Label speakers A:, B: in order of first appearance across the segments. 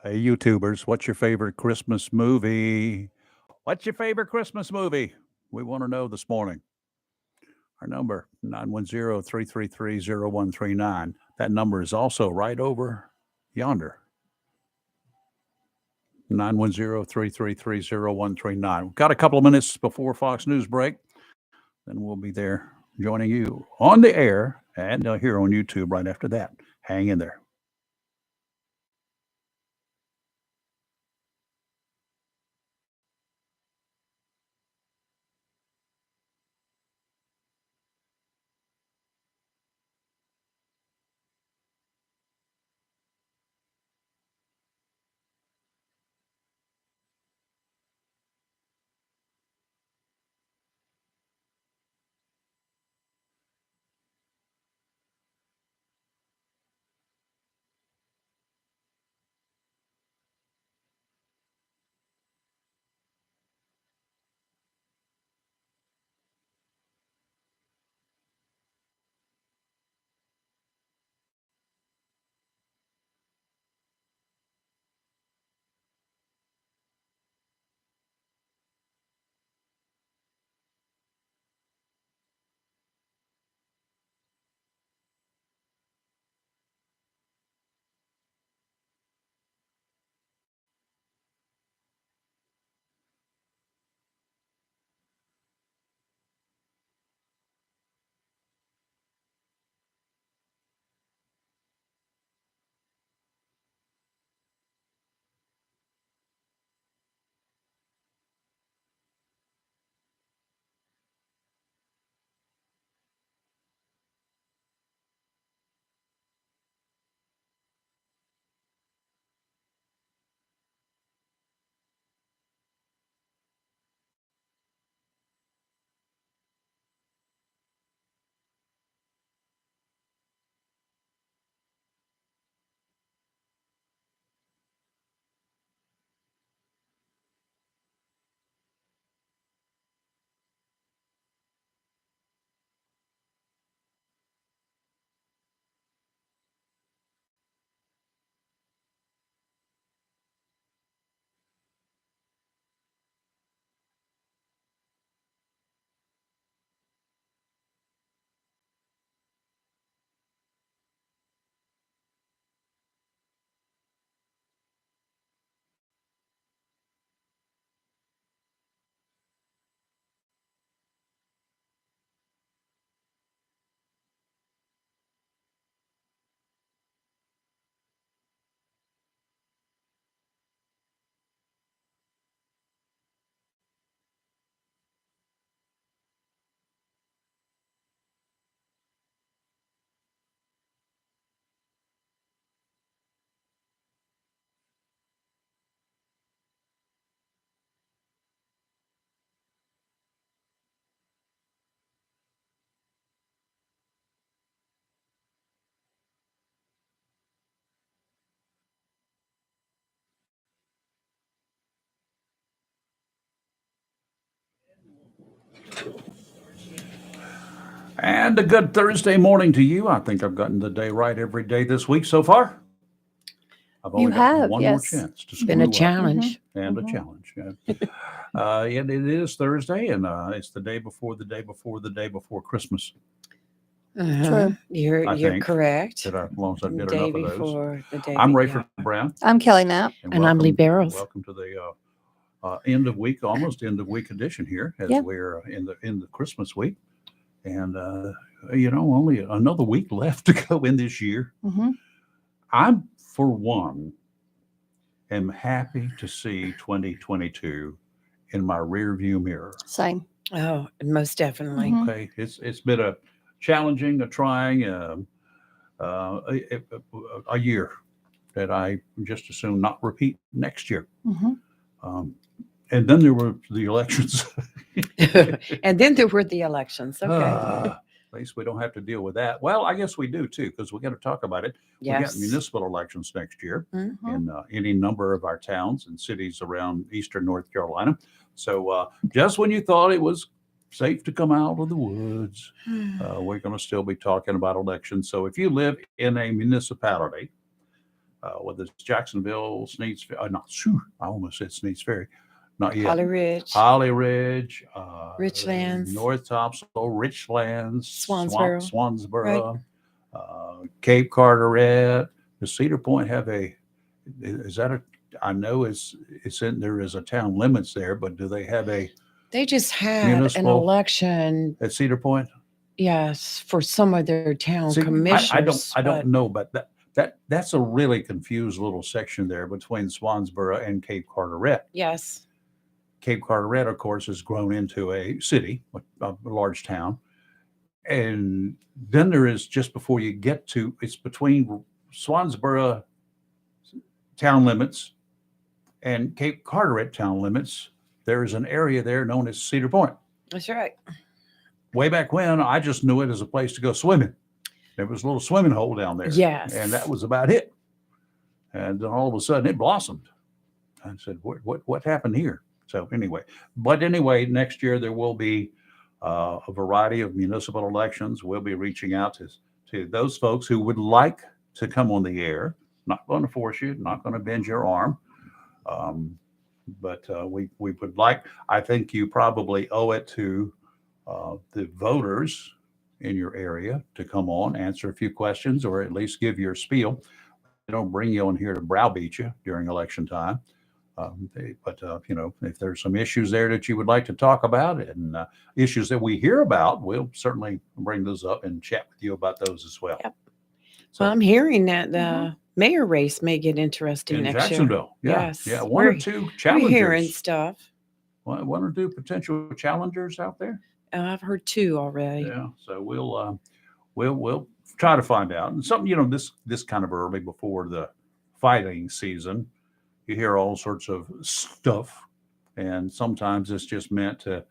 A: Hey, YouTubers, what's your favorite Christmas movie? What's your favorite Christmas movie? We want to know this morning. Our number, 910-333-0139. That number is also right over yonder, 910-333-0139. We've got a couple of minutes before Fox News break. Then we'll be there joining you on the air and here on YouTube right after that. Hang in there. And a good Thursday morning to you. I think I've gotten the day right every day this week so far. I've only got one more chance to
B: It's been a
A: screw up.
B: challenge.
A: And a challenge. And it is Thursday, and it's the day before the day before the day before Christmas.
B: True. You're
A: I think
B: correct.
A: that as long as I
B: The
A: did
B: day
A: enough of those.
B: before the day.
A: I'm
B: be-
A: Rayford Brown,
C: I'm Kelly Knapp.
B: And I'm Lee Barrows.
A: Welcome to the end of week, almost end of week edition here, as
C: Yep.
A: we're in the Christmas week, and only another week left to go in this year.
C: Mm-hmm.
A: I'm, for one, am happy to see 2022 in my rear view mirror.
C: Same.
B: Oh, most definitely.
C: Mhm.
A: Okay, it's been a challenging, a trying, a year that I just assume not repeat next year.
C: Mm-hmm.
A: And then there were the elections.
B: And then there were the elections. Okay.
A: At least we don't have to deal with that. Well, I guess we do too, because we got to talk about it. We got
B: Yes.
A: municipal elections next year
B: Mhm.
A: in any number of our towns and cities around eastern North Carolina. So just when you thought it was safe to come out of the woods, we're going to still be talking about elections. So if you live in a municipality, whether it's Jacksonville, Sneeds, not, I almost said Sneeds Ferry, not yet.
B: Holly Ridge,
A: Holly Ridge,
B: Richlands,
A: North Topsail, Richlands,
B: Swansboro.
A: Swansboro, Cape Carteret. Does Cedar Point have is that I know it's in, there is a town limits there, but do they have a
B: They just had an
A: municipal
B: election,
A: at Cedar Point?
B: yes, for some of their town
A: See,
B: commissioners.
A: I don't
B: but
A: know, but that's a really confused little section there between Swansboro and Cape Carteret.
B: Yes,
A: Cape Carteret, of course, has grown into a city, a large town. And then there is, just before you get to, it's between Swansboro town limits and Cape Carteret town limits. There is an area there known as Cedar Point.
B: that's right.
A: Way back when, I just knew it as a place to go swimming. There was a little swimming hole down there.
B: Yes.
A: And that was about it. And then all of a sudden it blossomed. I said, what happened here? So anyway, next year there will be a variety of municipal elections. We'll be reaching out to those folks who would like to come on the air. Not going to force you, not going to bend your arm. But we would like, I think you probably owe it to the voters in your area to come on, answer a few questions, or at least give your spiel. They don't bring you on here to browbeat you during election time. But if there's some issues there that you would like to talk about, and issues that we hear about, we'll certainly bring those up and chat with you about those as well.
B: Yep.
A: So,
B: Well, I'm hearing that the mayor race may get interesting
A: in
B: next year.
A: Jacksonville,
B: Yes.
A: yeah, one or two
B: We're
A: challengers.
B: hearing stuff.
A: One or two potential challengers out there.
B: I've heard 2 already.
A: Yeah, so we'll try to find out. And something, this kind of early before the fighting season, you hear all sorts of stuff, and sometimes it's just meant to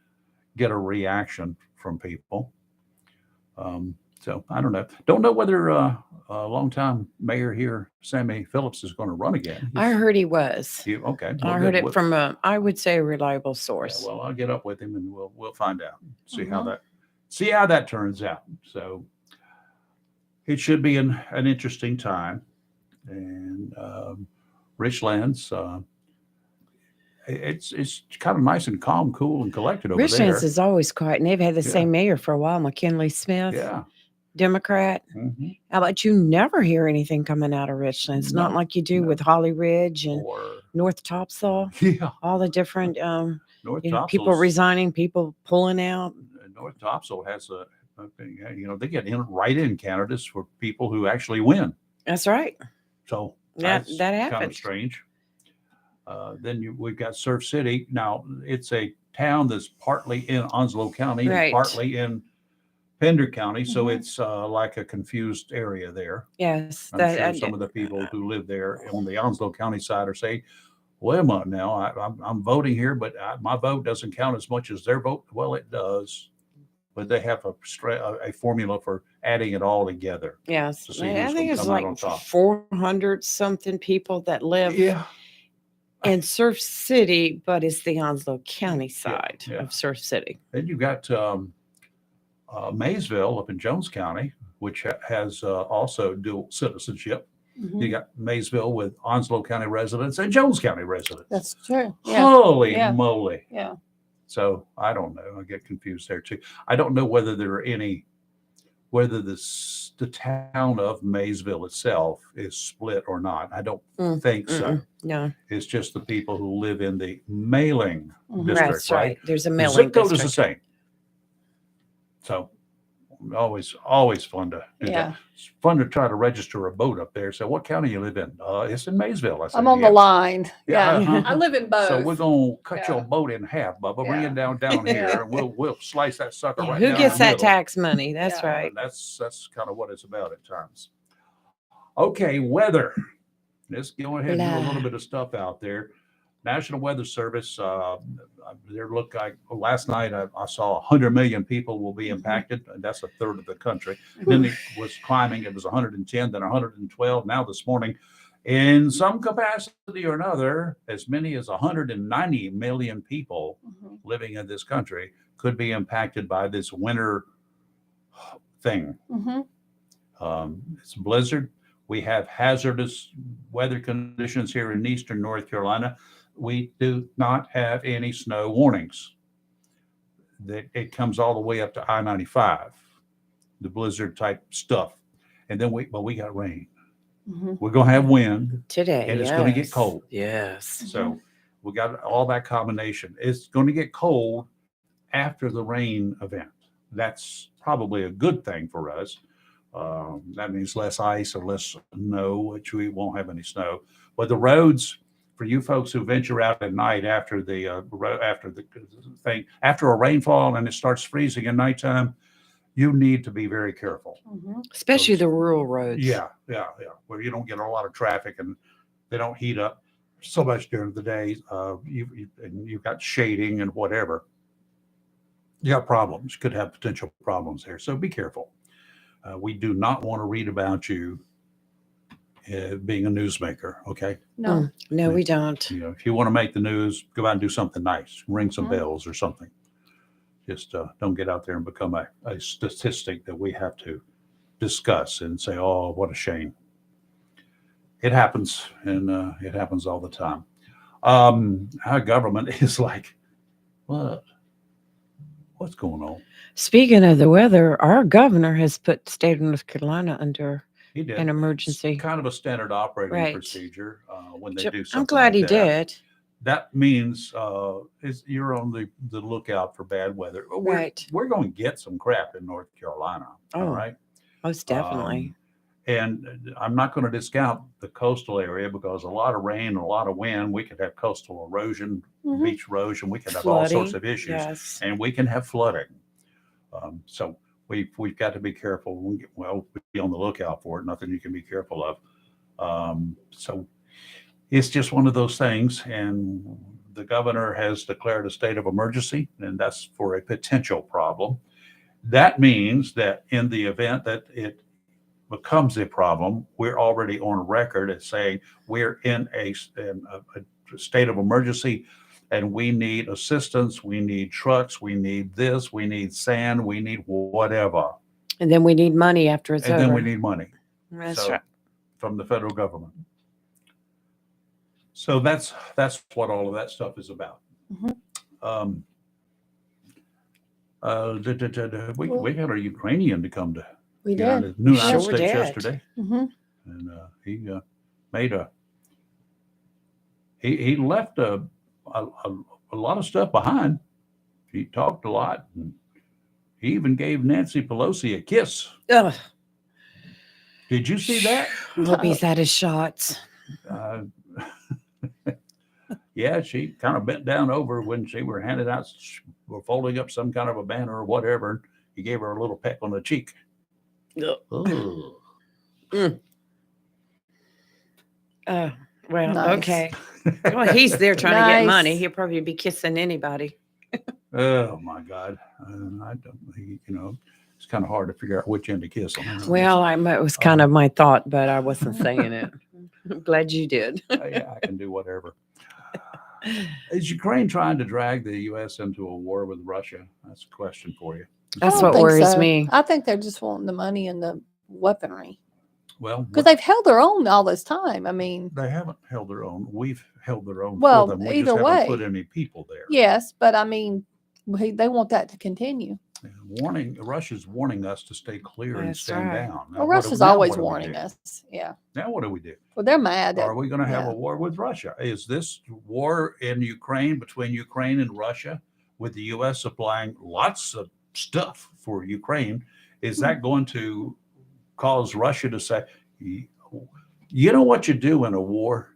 A: get a reaction from people. So I don't know. Don't know whether a longtime mayor here, Sammy Phillips, is going to run again.
B: I heard he was.
A: Okay.
B: I
A: well,
B: heard
A: good.
B: it from I would say, a reliable
A: Yeah,
B: source.
A: well, I'll get up with him and we'll find out. See how that turns out. So it should be an interesting time. And Richlands, it's kind of nice and calm, cool, and collected over there.
B: Richlands is always quiet, and they've had the same mayor for a while, McKinley Smith.
A: Yeah.
B: Democrat. How about you never hear anything coming out of Richlands? Not like you do with Holly Ridge and North Topsail.
A: Yeah.
B: All the different
A: North
B: people resigning, people pulling out.
A: North Topsail has they get write-in candidates for people who actually win.
B: That's right.
A: So
B: that
A: happens.
B: happens.
A: Kind of strange. Then we've got Surf City. Now it's a town that's partly in Onslow County and partly in Pender County, so it's like a confused area there.
B: Yes,
A: I'm sure some of the people who live there on the Onslow County side are saying, "Wait a minute now, I'm voting here, but my vote doesn't count as much as their vote." Well, it does, but they have a formula for adding it all together.
B: Yes, I think it's like 400 something people that live in Surf City, but it's the Onslow County side of Surf City.
A: Then you've got Maysville up in Jones County, which has also dual citizenship. You got Maysville with Onslow County residents and Jones County residents.
C: That's true. Yeah.
A: Holy moly.
C: Yeah.
A: So I don't know. I get confused there too. I don't know whether there are whether the town of Maysville itself is split or not. I don't think so.
B: No.
A: It's just the people who live in the mailing district,
B: That's right. There's a mailing
A: zip code
B: district.
A: is the same. So always fun to do that. It's fun to try to register a boat up there. So what county you live in? It's in Maysville. I said,
C: I'm on the line.
A: Yeah.
C: Yeah. I live in both.
A: So we're gonna cut your boat in half, Bubba. Bring it down here, and we'll slice that sucker right
B: Who
A: down
B: gets
A: the
B: that
A: middle.
B: tax money? That's right.
A: And that's kind of what it's about at times. Okay, weather. Let's go ahead and do a little bit of stuff out there. National Weather Service, there looked like last night I saw 100 million people will be impacted, and that's a third of the country. Then it was climbing, it was 110, then 112. Now this morning, in some capacity or another, as many as 190 million people living in this country could be impacted by this winter thing. It's a blizzard. We have hazardous weather conditions here in eastern North Carolina. We do not have any snow warnings. It comes all the way up to I-95, the blizzard type stuff. And then we got rain.
C: Mhm.
A: We're going to have wind
B: Today.
A: and it's going to get
B: yes.
A: cold.
B: Yes.
A: So we got all that combination. It's going to get cold after the rain event. That's probably a good thing for us. That means less ice or less snow, which we won't have any snow. But the roads, for you folks who venture out at night after a rainfall and it starts freezing at nighttime, you need to be very careful.
B: Especially the rural roads.
A: Yeah, where you don't get a lot of traffic and they don't heat up so much during the day. You've got shading and whatever. You got problems. Could have potential problems there. So be careful. We do not want to read about you being a newsmaker. Okay.
C: No.
B: No, we don't.
A: You know, if you want to make the news, go out and do something nice. Ring some bells or something. Just don't get out there and become a statistic that we have to discuss and say, "Oh, what a shame." It happens, and it happens all the time. Our government is like, what? What's going on?
B: Speaking of the weather, our governor has put the state of North Carolina under
A: He did
B: an emergency.
A: It's kind of a standard operating
B: Right.
A: procedure when they do something.
B: I'm glad
A: like
B: he
A: that.
B: did.
A: That means you're on the lookout for bad weather.
B: Right.
A: We're going to get some crap in North Carolina. All
B: Oh,
A: right.
B: Most definitely.
A: And I'm not going to discount the coastal area because a lot of rain and a lot of wind, we could have coastal erosion, beach erosion, we could have all sorts of issues,
B: Yes.
A: and we can have flooding. So we've got to be careful. Well, be on the lookout for it. Nothing you can be careful of. So it's just one of those things. And the governor has declared a state of emergency, and that's for a potential problem. That means that in the event that it becomes a problem, we're already on record as saying we're in a state of emergency and we need assistance, we need trucks, we need this, we need sand, we need whatever.
B: And then we need money after it's
A: and
B: over.
A: then we need money
B: That's right.
A: from the federal government. So that's what all of that stuff is about. We had a Ukrainian to come to
C: We did.
A: United States
B: Sure did.
A: yesterday, and he made he left a lot of stuff behind. He talked a lot, and he even gave Nancy Pelosi a kiss.
B: Ugh.
A: Did you see that?
B: Hope he's had his shots.
A: Yeah, she kind of bent down over when she were handed out, or folding up some kind of a banner or whatever. He gave her a little peck on the cheek.
B: Well,
C: Nice.
B: okay. Well, he's there trying to
C: Nice.
B: get money. He'll probably be kissing anybody.
A: Oh my God! I don't. It's kind of hard to figure out which end to kiss on.
B: Well, it was kind of my thought, but I wasn't saying it. I'm glad you did.
A: Yeah, I can do whatever. Is Ukraine trying to drag the U.S. into a war with Russia? That's a question for you.
B: That's
C: I don't
B: what
C: think
B: worries
C: so.
B: me.
C: I think they're just wanting the money and the weaponry
A: Well,
C: because they've held their own all this time. I mean,
A: they haven't held their own. We've held their own
C: Well,
A: for them. We
C: either
A: just haven't
C: way.
A: put any people there.
C: yes, but I mean, they want that to continue.
A: Russia's warning us to stay clear and
B: That's
A: stand
B: right.
A: down.
C: Well, Russia's always warning us. Yeah.
A: Now what do we do?
C: Well, they're mad.
A: Are we going to have
C: yeah.
A: a war with Russia? Is this war in Ukraine, between Ukraine and Russia, with the U.S. supplying lots of stuff for Ukraine? Is that going to cause Russia to say, you know what you do in a war?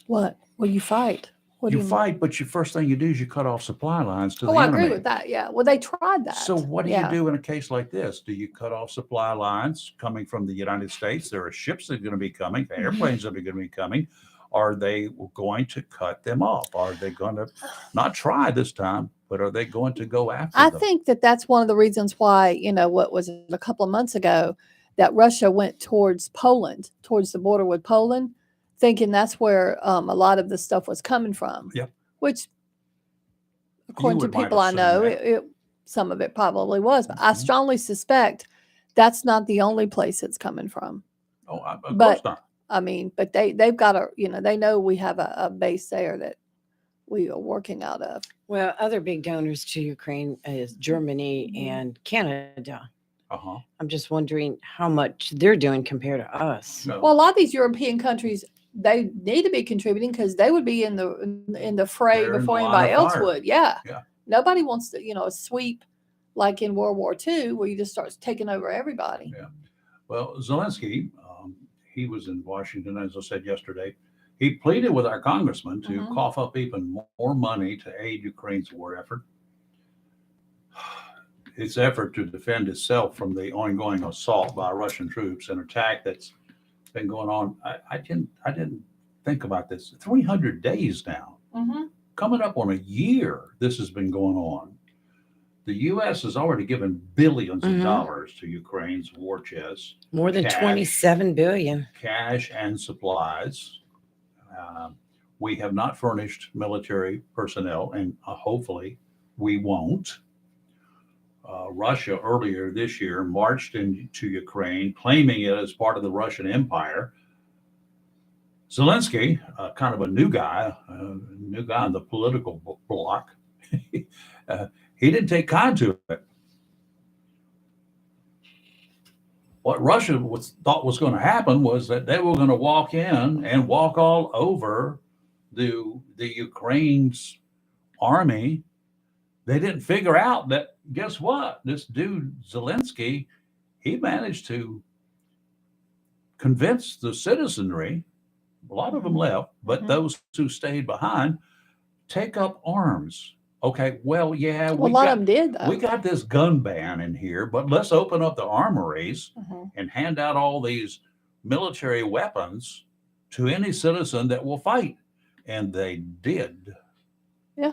C: What? Well, you fight. What do
A: You fight, but your first thing you do is you cut off supply lines to the
C: I
A: enemy.
C: agree with that. Yeah. Well, they tried that.
A: So what do
C: Yeah.
A: you do in a case like this? Do you cut off supply lines coming from the United States? There are ships that are going to be coming, airplanes that are going to be coming. Are they going to cut them off? Are they going to not try this time, but are they going to go after
C: I
A: them?
C: think that's one of the reasons why, what was it, a couple of months ago, that Russia went towards Poland, towards the border with Poland, thinking that's where a lot of the stuff was coming from.
A: Yep.
C: Which, according to
A: might
C: people I
A: assume
C: know,
A: that.
C: some of it probably was. But I strongly suspect that's not the only place it's coming from.
A: Oh, of
C: But-
A: course not.
C: I mean, but they've got a, they know we have a base there that we are working out of.
B: Well, other big donors to Ukraine is Germany
C: Mhm.
B: and Canada.
A: Uh-huh.
B: I'm just wondering how much they're doing compared to us.
A: No.
C: Well, a lot of these European countries, they need to be contributing because they would be in the fray
A: They're in
C: before
A: the line
C: anybody
A: of
C: else
A: fire.
C: would. Yeah.
A: Yeah.
C: Nobody wants to, a sweep like in World War II where you just start taking over everybody.
A: Yeah. Well, Zelensky, he was in Washington, as I said yesterday. He pleaded with our congressman to
C: Mhm.
A: cough up even more money to aid Ukraine's war effort. Its effort to defend itself from the ongoing assault by Russian troops, an attack that's been going on. I didn't think about this. 300 days now, coming up on a year. This has been going on. The U.S. has already given billions of dollars to Ukraine's war chest.
B: More than 27 billion.
A: Cash and supplies. We have not furnished military personnel, and hopefully we won't. Russia earlier this year marched into Ukraine, claiming it as part of the Russian Empire. Zelensky, kind of a new guy in the political bloc, he didn't take kind to it. What Russia thought was going to happen was that they were going to walk in and walk all over the Ukraine's army. They didn't figure out that, guess what? This dude, Zelensky, he managed to convince the citizenry, a lot of them left, but those who stayed behind, take up arms. Okay, well, yeah,
C: a lot of them did, though.
A: we got this gun ban in here, but let's open up the armories and hand out all these military weapons to any citizen that will fight. And they did.
C: Yeah.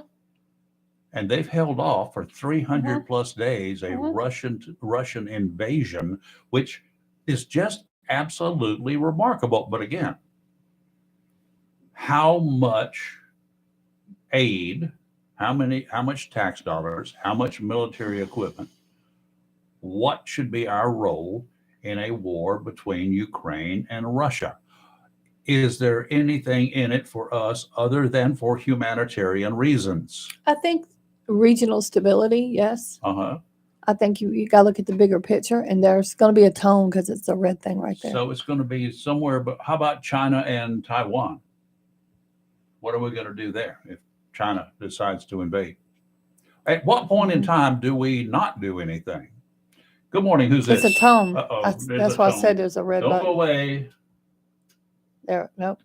A: And they've held off for 300 plus days a Russian invasion, which is just absolutely remarkable. But again, how much aid, how much tax dollars, how much military equipment, what should be our role in a war between Ukraine and Russia? Is there anything in it for us other than for humanitarian reasons?
C: I think regional stability, yes. I think you got to look at the bigger picture, and there's going to be a tone because it's a red thing right there.
A: So it's going to be somewhere, but how about China and Taiwan? What are we going to do there if China decides to invade? At what point in time do we not do anything? Good morning. Who's this?
C: It's a tone.
A: Uh-oh,
C: That's why I said there's a red
A: Don't
C: button.
A: go away.
C: There, nope.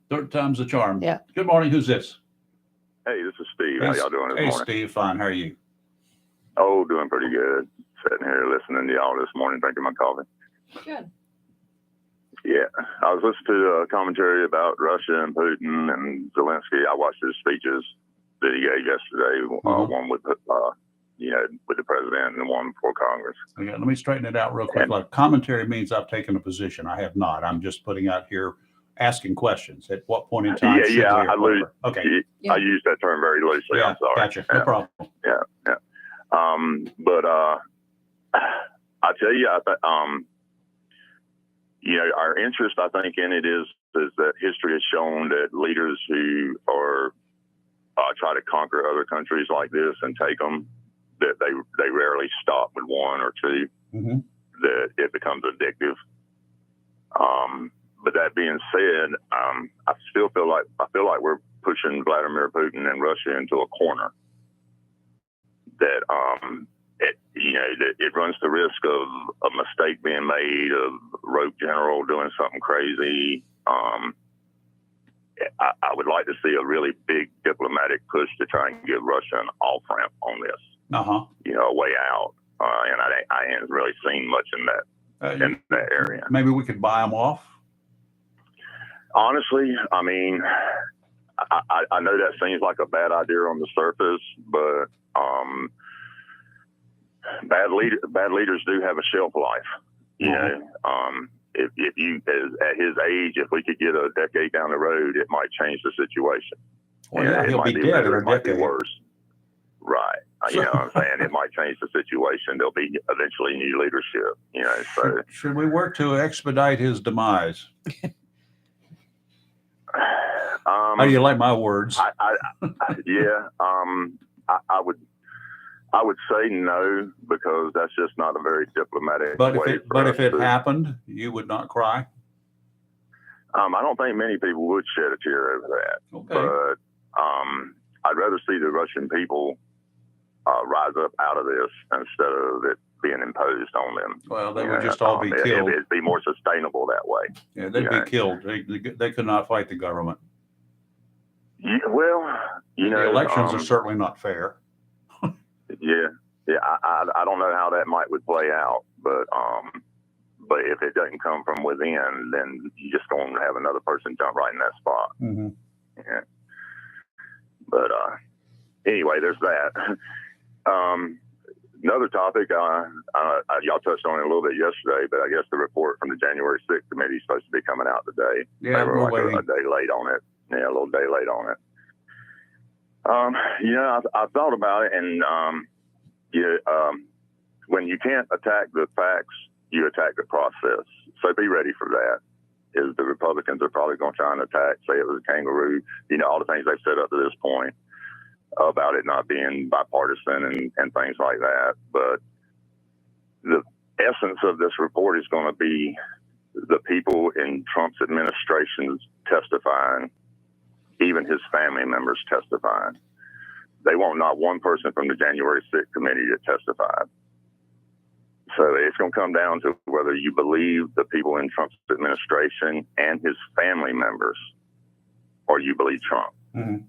A: Third time's the charm.
C: Yeah.
A: Good morning. Who's this?
D: Hey, this is Steve. How y'all doing this morning?
A: Hey, Steve. Fine. How are you?
D: Oh, doing pretty good. Sitting here listening to y'all this morning, drinking my coffee.
C: Good.
D: Yeah, I was listening to a commentary about Russia and Putin and Zelensky. I watched his speeches that he gave yesterday. One with with the president and one before Congress.
A: Okay, let me straighten it out real quick. Like, commentary means I've taken a position. I have not. I'm just putting out here, asking questions. At what point in time? Okay.
D: I use that term very loosely.
A: Yeah,
D: I'm sorry.
A: Gotcha. No problem.
D: Yeah. But I tell you, our interest, I think, in it is that history has shown that leaders who are try to conquer other countries like this and take them, that they rarely stop with one or two. That it becomes addictive. But that being said, I feel like we're pushing Vladimir Putin and Russia into a corner. That it runs the risk of a mistake being made, of rogue general doing something crazy. I would like to see a really big diplomatic push to try and give Russia an off ramp on this. A way out. And I ain't really seen much in that area.
A: Maybe we could buy them off.
D: Honestly, I mean, I know that seems like a bad idea on the surface, but bad leaders do have a shelf life. If you, at his age, if we could get a decade down the road, it might change the situation.
A: Well, yeah, he'll be dead in a decade.
D: Worse. Right. You know what I'm saying? It might change the situation. There'll be eventually new leadership, you know. So
A: should we work to expedite his demise? How do you like my words?
D: Yeah. I would say no, because that's just not a very diplomatic way.
A: But if it happened, you would not cry?
D: I don't think many people would shed a tear over that.
A: Okay.
D: But I'd rather see the Russian people rise up out of this instead of it being imposed on them.
A: Well, they would just all be killed.
D: It'd be more sustainable that way.
A: Yeah, they'd be killed. They could not fight the government.
D: Yeah, well,
A: the elections are certainly not fair.
D: Yeah. I don't know how that would play out, but if it doesn't come from within, then you're just going to have another person jump right in that spot.
A: Mm-hmm.
D: Yeah. But anyway, there's that. Another topic, y'all touched on it a little bit yesterday, but I guess the report from the January 6th committee is supposed to be coming out today.
A: Yeah,
D: they were
A: we're
D: like
A: waiting.
D: a day late on it. Yeah, a little day late on it. I thought about it, and when you can't attack the facts, you attack the process. So be ready for that. Is the Republicans are probably going to try and attack, say it was a kangaroo, all the things they've said up to this point about it not being bipartisan and things like that. But the essence of this report is going to be the people in Trump's administration testifying, even his family members testifying. They want not one person from the January 6th committee to testify. So it's going to come down to whether you believe the people in Trump's administration and his family members, or you believe Trump.
A: Mm-hmm.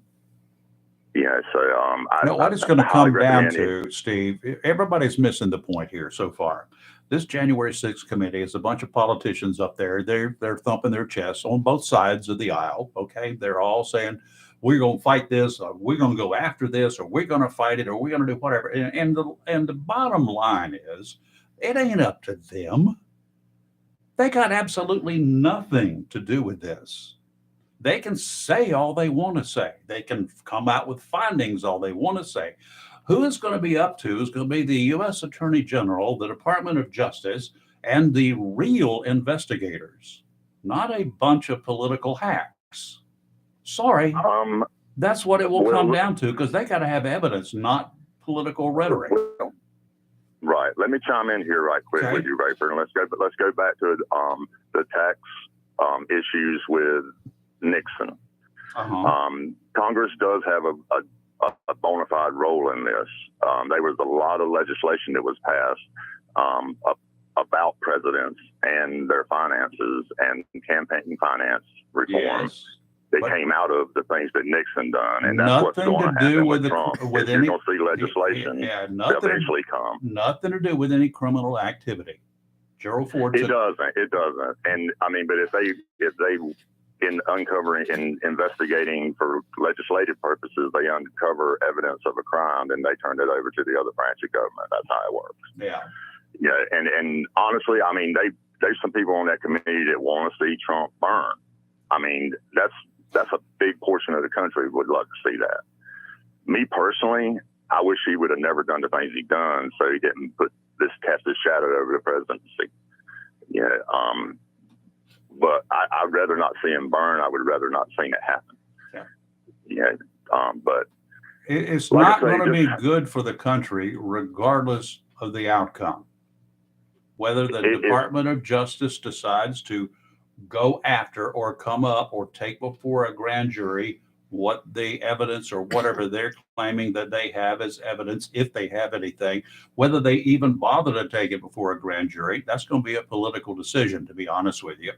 D: What
A: it's going to come down to, Steve, everybody's missing the point here so far. This January 6th committee is a bunch of politicians up there. They're thumping their chests on both sides of the aisle. Okay, they're all saying, we're going to fight this, or we're going to go after this, or we're going to fight it, or we're going to do whatever. And the bottom line is, it ain't up to them. They got absolutely nothing to do with this. They can say all they want to say. They can come out with findings all they want to say. Who it's going to be up to is going to be the U.S. Attorney General, the Department of Justice, and the real investigators, not a bunch of political hacks. Sorry. That's what it will come down to, because they got to have evidence, not political rhetoric.
D: Right. Let me chime in here right quick with you, Rafer, and let's go back to the tax issues with Nixon.
A: Uh-huh.
D: Congress does have a bona fide role in this. There was a lot of legislation that was passed about presidents and their finances and campaign finance reform.
A: Yes.
D: That came out of the things that Nixon done, and that's what's going to happen with Trump. You're going to see legislation eventually come.
A: Nothing to do with any criminal activity. Gerald Ford.
D: It doesn't. And I mean, but if they in uncovering and investigating for legislative purposes, they uncover evidence of a crime, then they turn it over to the other branch of government. That's how it works.
A: Yeah.
D: Yeah. And honestly, I mean, there's some people on that committee that want to see Trump burn. I mean, that's a big portion of the country would love to see that. Me personally, I wish he would have never done the things he done, so he didn't cast his shadow over the presidency. Yeah. But I'd rather not see him burn. I would rather not see it happen.
A: Yeah.
D: Yeah. But
A: it's not going to be good for the country, regardless of the outcome. Whether the Department of Justice decides to go after or come up or take before a grand jury what the evidence or whatever they're claiming that they have as evidence, if they have anything, whether they even bother to take it before a grand jury, that's going to be a political decision, to be honest with you.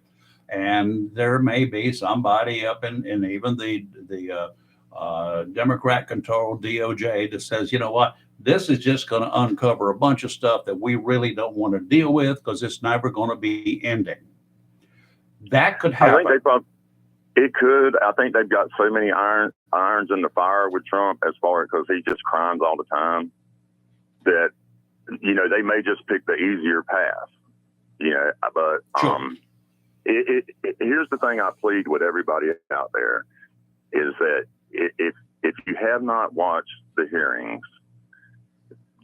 A: And there may be somebody up in even the Democrat-controlled DOJ that says, you know what, this is just going to uncover a bunch of stuff that we really don't want to deal with because it's never going to be ending. That could happen.
D: It could. I think they've got so many irons in the fire with Trump, as far as because he just crimes all the time, that they may just pick the easier path. But
A: sure.
D: Here's the thing I plead with everybody out there is that if you have not watched the hearings,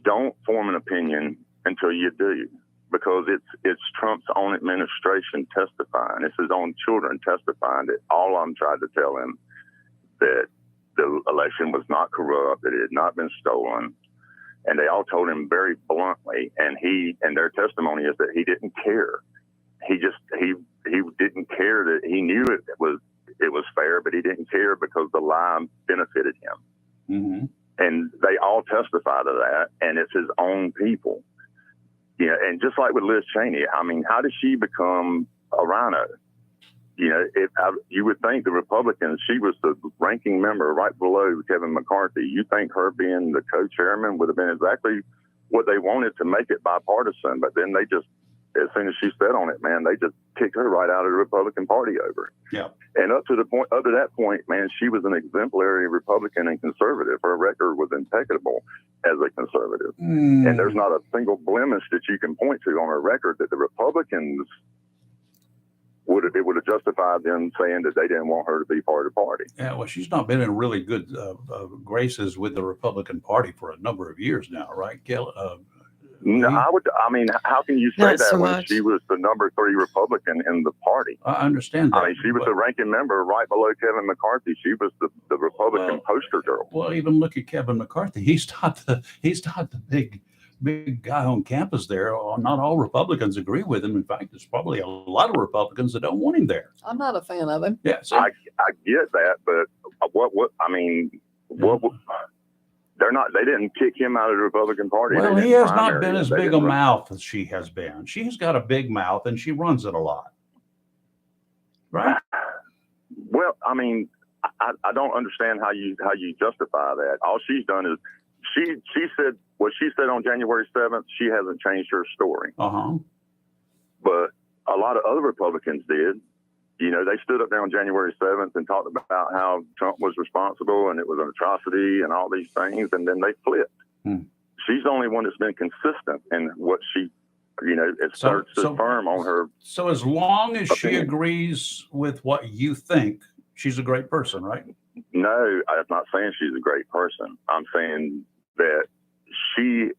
D: don't form an opinion until you do, because it's Trump's own administration testifying. It's his own children testifying that all of them tried to tell him that the election was not corrupt, that it had not been stolen. And they all told him very bluntly, and their testimony is that he didn't care. He didn't care, that he knew it was fair, but he didn't care because the lie benefited him.
A: Mm-hmm.
D: And they all testify to that, and it's his own people. Yeah, and just like with Liz Cheney, I mean, how did she become a rhino? You know, you would think the Republicans, she was the ranking member right below Kevin McCarthy. You think her being the co-chairman would have been exactly what they wanted to make it bipartisan, but then they just, as soon as she said on it, man, they just kicked her right out of the Republican Party over it.
A: Yeah.
D: And up to that point, man, she was an exemplary Republican and conservative. Her record was impeccable as a conservative. And there's not a single blemish that you can point to on her record that the Republicans would have justified them saying that they didn't want her to be part of the party.
A: Yeah, well, she's not been in really good graces with the Republican Party for a number of years now, right, Kelly?
D: No, I mean, how can you say
B: Not
D: that
B: so
D: when
B: much.
D: she was the number 3 Republican in the party?
A: I understand that.
D: I mean, she was the ranking member right below Kevin McCarthy. She was the Republican poster girl.
A: Well, even look at Kevin McCarthy. He's not the big guy on campus there. Not all Republicans agree with him. In fact, there's probably a lot of Republicans that don't want him there.
C: I'm not a fan of him.
A: Yeah, so,
D: I get that, but they didn't kick him out of the Republican Party.
A: well, he has not been as big a mouth as she has been. She's got a big mouth and she runs it a lot, right?
D: Well, I mean, I don't understand how you justify that. All she's done is she said what she said on January 7th. She hasn't changed her story. But a lot of other Republicans did. You know, they stood up there on January 7th and talked about how Trump was responsible and it was an atrocity and all these things, and then they flipped. She's the only one that's been consistent in what she, you know, stood firm on her.
A: So as long as she agrees with what you think, she's a great person, right?
D: No, I'm not saying she's a great person. I'm saying that it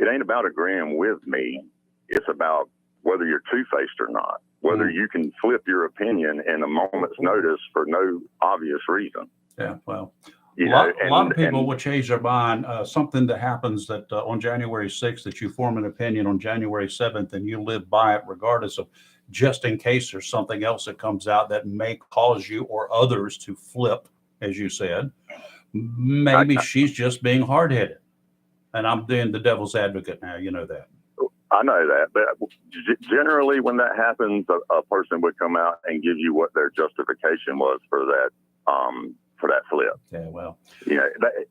D: ain't about agreeing with me. It's about whether you're two-faced or not, whether you can flip your opinion in a moment's notice for no obvious reason.
A: Yeah, well,
D: a
A: lot of people will change their mind. Something that happens that on January 6th, that you form an opinion on January 7th and you live by it regardless of, just in case there's something else that comes out that may cause you or others to flip, as you said. Maybe she's just being hard-headed. And I'm being the devil's advocate now, you know that.
D: I know that, but generally when that happens, a person would come out and give you what their justification was for that flip.
A: Yeah, well.
D: Yeah.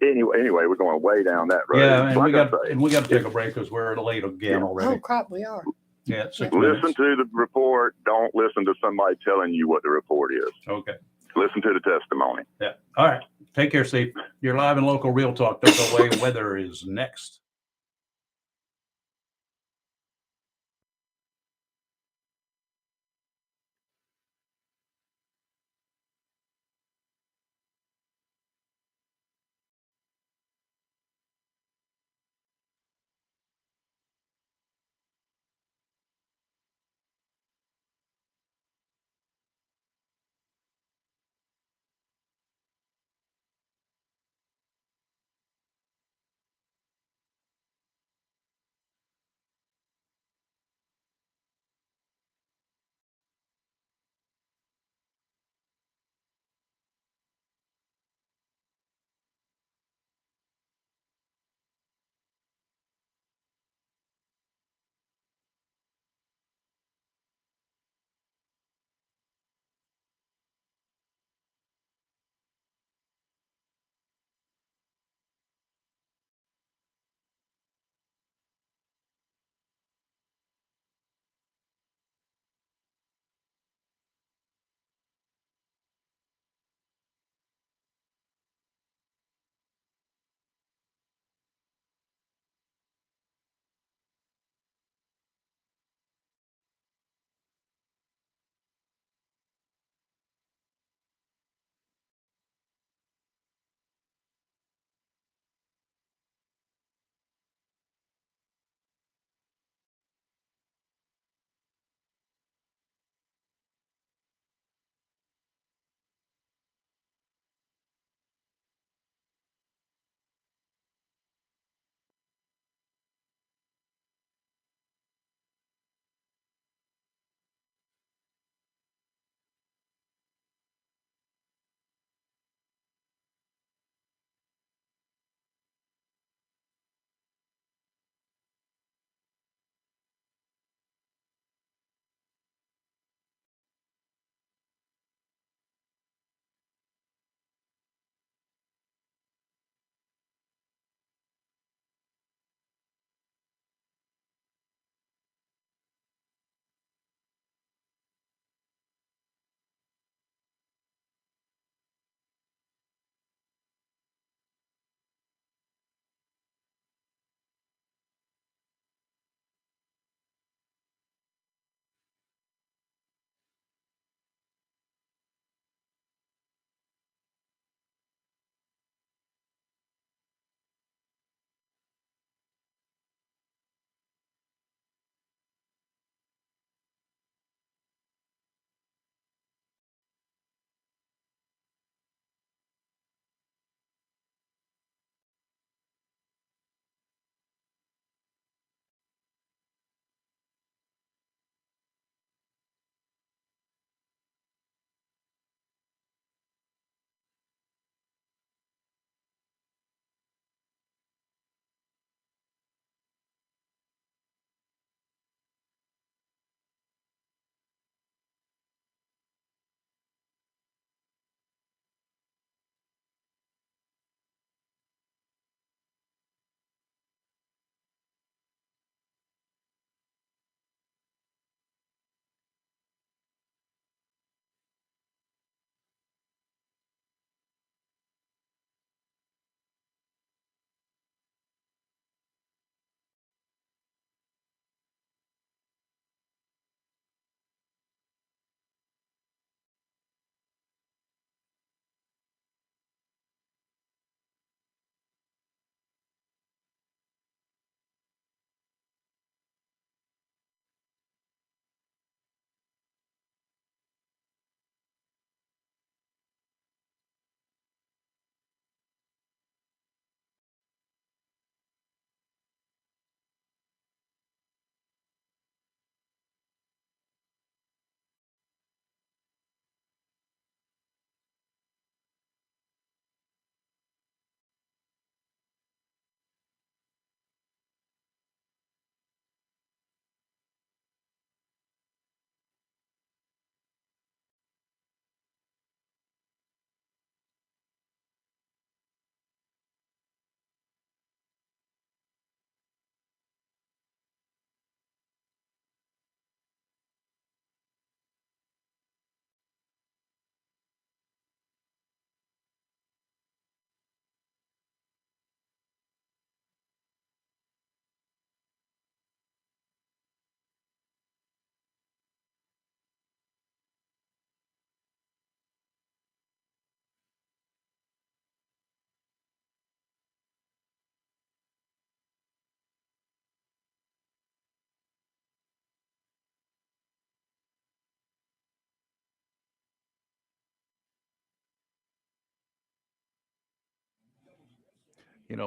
D: Anyway, we're going way down that road.
A: Yeah, and we got to take a break because we're late again already.
C: Oh crap, we are.
A: Yeah, 6
D: Listen
A: minutes.
D: to the report. Don't listen to somebody telling you what the report is.
A: Okay.
D: Listen to the testimony.
A: Yeah. All right. Take care, Steve. You're live in Local Real Talk. Don't go away. Weather is next.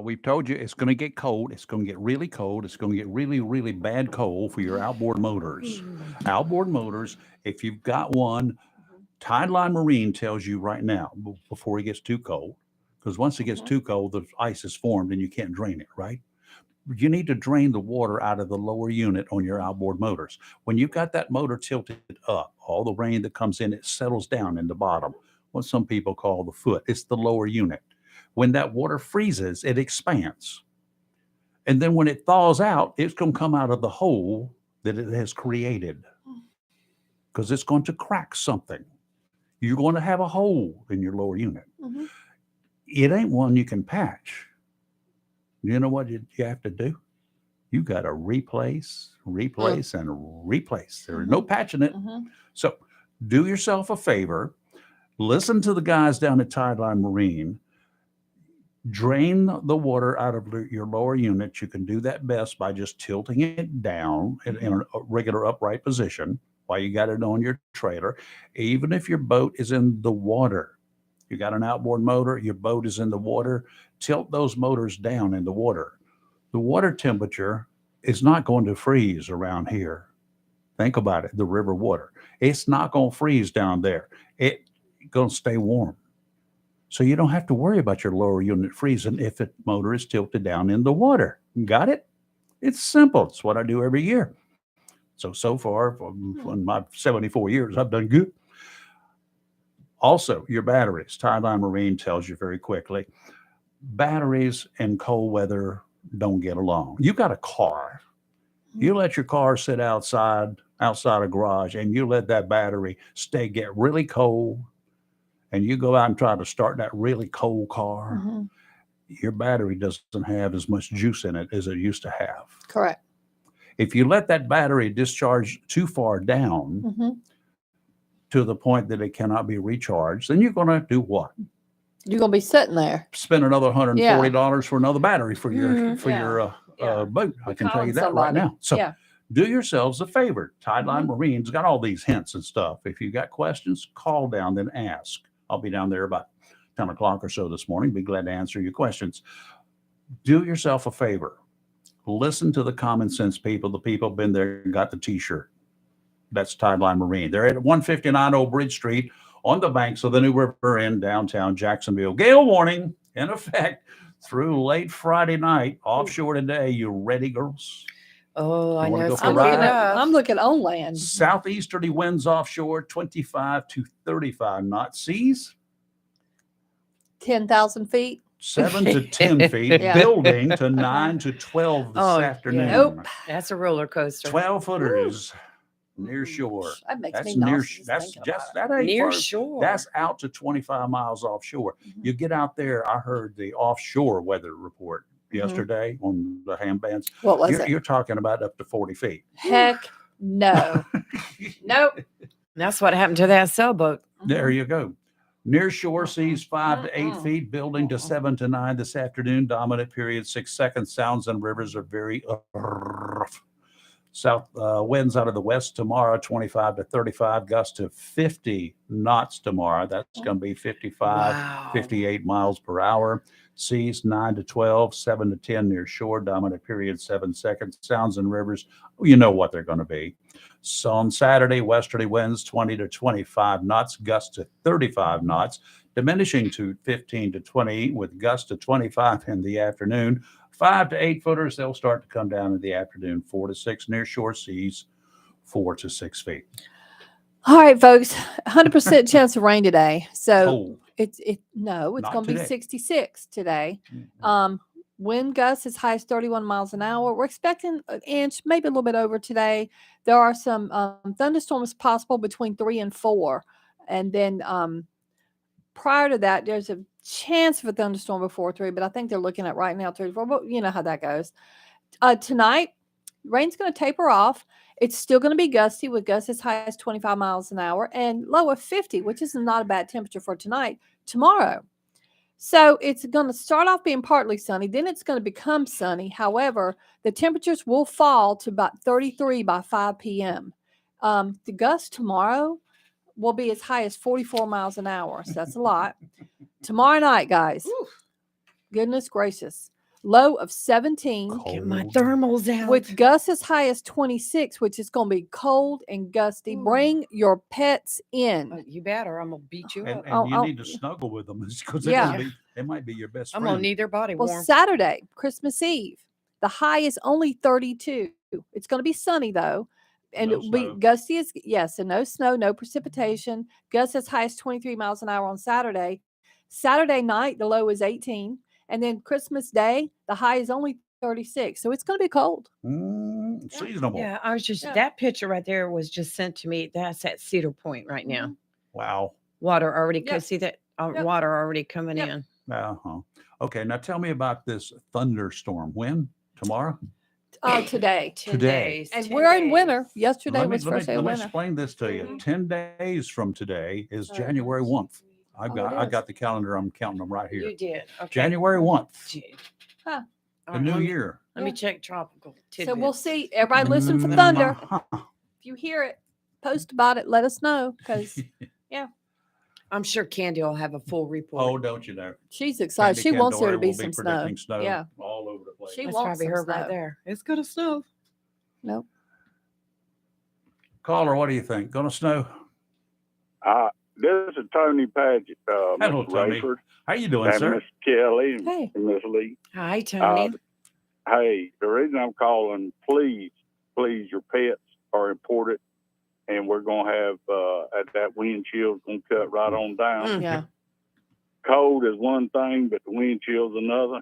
A: We've told you it's going to get cold. It's going to get really cold. It's going to get really, really bad cold for your outboard motors. Outboard motors, if you've got one, Tideline Marine tells you right now, before it gets too cold, because once it gets too cold, the ice is formed and you can't drain it, right? You need to drain the water out of the lower unit on your outboard motors. When you've got that motor tilted up, all the rain that comes in, it settles down in the bottom, what some people call the foot. It's the lower unit. When that water freezes, it expands. And then when it thaws out, it's going to come out of the hole that it has created because it's going to crack something. You're going to have a hole in your lower unit. It ain't one you can patch. You know what you have to do? You got to replace, and replace. There's no patching it. So do yourself a favor. Listen to the guys down at Tideline Marine. Drain the water out of your lower unit. You can do that best by just tilting it down in a regular upright position while you got it on your trailer. Even if your boat is in the water, you got an outboard motor, your boat is in the water, tilt those motors down in the water. The water temperature is not going to freeze around here. Think about it, the river water. It's not going to freeze down there. It's going to stay warm. So you don't have to worry about your lower unit freezing if the motor is tilted down in the water. Got it? It's simple. It's what I do every year. So far, in my 74 years, I've done good. Also, your batteries. Tideline Marine tells you very quickly, batteries in cold weather don't get along. You got a car. You let your car sit outside a garage, and you let that battery get really cold, and you go out and try to start that really cold car, your battery doesn't have as much juice in it as it used to have.
C: Correct.
A: If you let that battery discharge too far down to the point that it cannot be recharged, then you're going to do what?
C: You're going to be sitting there.
A: Spend another $140 for another battery for your boat. I can tell you that right now. So do yourselves a favor. Tideline Marine's got all these hints and stuff. If you've got questions, call down, then ask. I'll be down there about 10 o'clock or so this morning. Be glad to answer your questions. Do yourself a favor. Listen to the common sense people. The people been there and got the T-shirt. That's Tideline Marine. They're at 159 Old Bridge Street on the banks of the New River in downtown Jacksonville. Gale warning in effect through late Friday night. Offshore today. You ready, girls?
B: Oh, I know.
C: I'm looking on land.
A: Southeasterly winds offshore, 25 to 35 knot. Seas
C: 10,000 feet.
A: 7 to 10 feet. Building to 9 to 12 this afternoon.
B: Nope. That's a roller coaster.
A: 12 footers near shore.
C: That makes
A: That's
C: me
A: near.
C: nauseous.
A: That's just that ain't
B: near
A: far.
B: shore.
A: That's out to 25 miles offshore. You get out there. I heard the offshore weather report yesterday on the ham bands.
C: What was it?
A: You're talking about up to 40 feet.
C: Heck no. Nope.
B: That's what happened to that sailboat.
A: There you go. Near shore seas 5 to 8 feet, building to 7 to 9 this afternoon. Dominant period 6 seconds. Sounds and rivers are very rough. South winds out of the west tomorrow, 25 to 35, gusts to 50 knots tomorrow. That's going to be 55, 58 miles per hour. Seas 9 to 12, 7 to 10 near shore. Dominant period 7 seconds. Sounds and rivers, you know what they're going to be. So on Saturday, westerly winds 20 to 25 knots, gusts to 35 knots, diminishing to 15 to 20 with gusts to 25 in the afternoon. 5 to 8 footers, they'll start to come down in the afternoon. 4 to 6 near shore seas, 4 to 6 feet.
C: All right, folks, 100% chance of rain today. So
A: Cold.
C: it's going to be 66 today. Wind gusts as high as 31 miles an hour. We're expecting an inch, maybe a little bit over today. There are some thunderstorms possible between 3 and 4. And then prior to that, there's a chance of a thunderstorm before 3, but I think they're looking at right now 3 to 4. But you know how that goes. Tonight, rain's going to taper off. It's still going to be gusty with gusts as high as 25 miles an hour and low of 50, which is not a bad temperature for tonight. Tomorrow. So it's going to start off being partly sunny. Then it's going to become sunny. However, the temperatures will fall to about 33 by 5 p.m. The gusts tomorrow will be as high as 44 miles an hour. So that's a lot. Tomorrow night, guys. Goodness gracious. low of 17.
B: Get my
A: Cold.
B: thermals out.
C: With gusts as high as 26, which is going to be cold and gusty.
B: Ooh.
C: Bring your pets in.
B: You better. I'm gonna beat you up.
A: And you need to snuggle with them because
C: Yeah.
A: they might be your best
B: I'm
A: friend.
B: gonna need their body
C: Well,
B: warm.
C: Saturday, Christmas Eve, the high is only 32. It's going to be sunny though. And
A: No
C: it'll be
A: snow.
C: gusty as, yes, and no snow, no precipitation. Gusts as high as 23 miles an hour on Saturday. Saturday night, the low is 18. And then Christmas Day, the high is only 36. So it's going to be cold.
A: Seasonable.
B: Yeah, I was just
C: Yeah.
B: that picture right there was just sent to me. That's at Cedar Point right now.
A: Wow.
B: Water already.
C: Yep.
B: See that
C: Yep.
B: water already coming
C: Yep.
B: in.
A: Uh-huh. Okay, now tell me about this thunderstorm. When? Tomorrow?
C: Today.
B: 10
A: Today.
B: days,
C: And
B: 10
C: we're in winter.
B: days.
C: Yesterday was first day
A: let
C: of
A: me
C: winter.
A: explain this to you.
C: Mhm.
A: 10 days from today is
B: Sorry.
A: January 1th. I
C: it
A: got
C: is.
A: the calendar. I'm counting them right here.
B: You did. Okay.
A: January 1th,
B: Gee.
C: Huh.
A: the
B: All right,
A: new
B: let me-
A: year.
B: Let me
C: Yeah.
B: check tropical.
C: So we'll
B: tidbits.
C: see. Everybody listen for thunder.
A: Uh-huh.
C: If you hear it, post about it. Let us know because
B: I'm sure Candy will have a full report.
A: Oh, don't you know?
C: she's excited.
A: Candy
C: She wants there to
A: Candori
C: be
A: will
C: some snow.
A: predicting snow
C: Yeah.
A: all over the place.
C: She
B: That's
C: wants
B: probably
C: some
B: her
C: snow.
B: right there. It's gonna snow.
C: Nope.
A: Caller, what do you think? Gonna snow?
E: This is Tony Paget,
A: Hello,
E: Mr.
A: Tony.
E: Rayford,
A: How you doing,
E: and
A: sir?
E: Miss Kelly,
C: Hey.
E: and Miss Lee.
B: Hi, Tony.
E: Hey, the reason I'm calling, please, your pets are important, and we're gonna have that wind chill's gonna cut right on down.
B: Mm.
C: Yeah.
E: Cold is one thing, but the wind chill's another.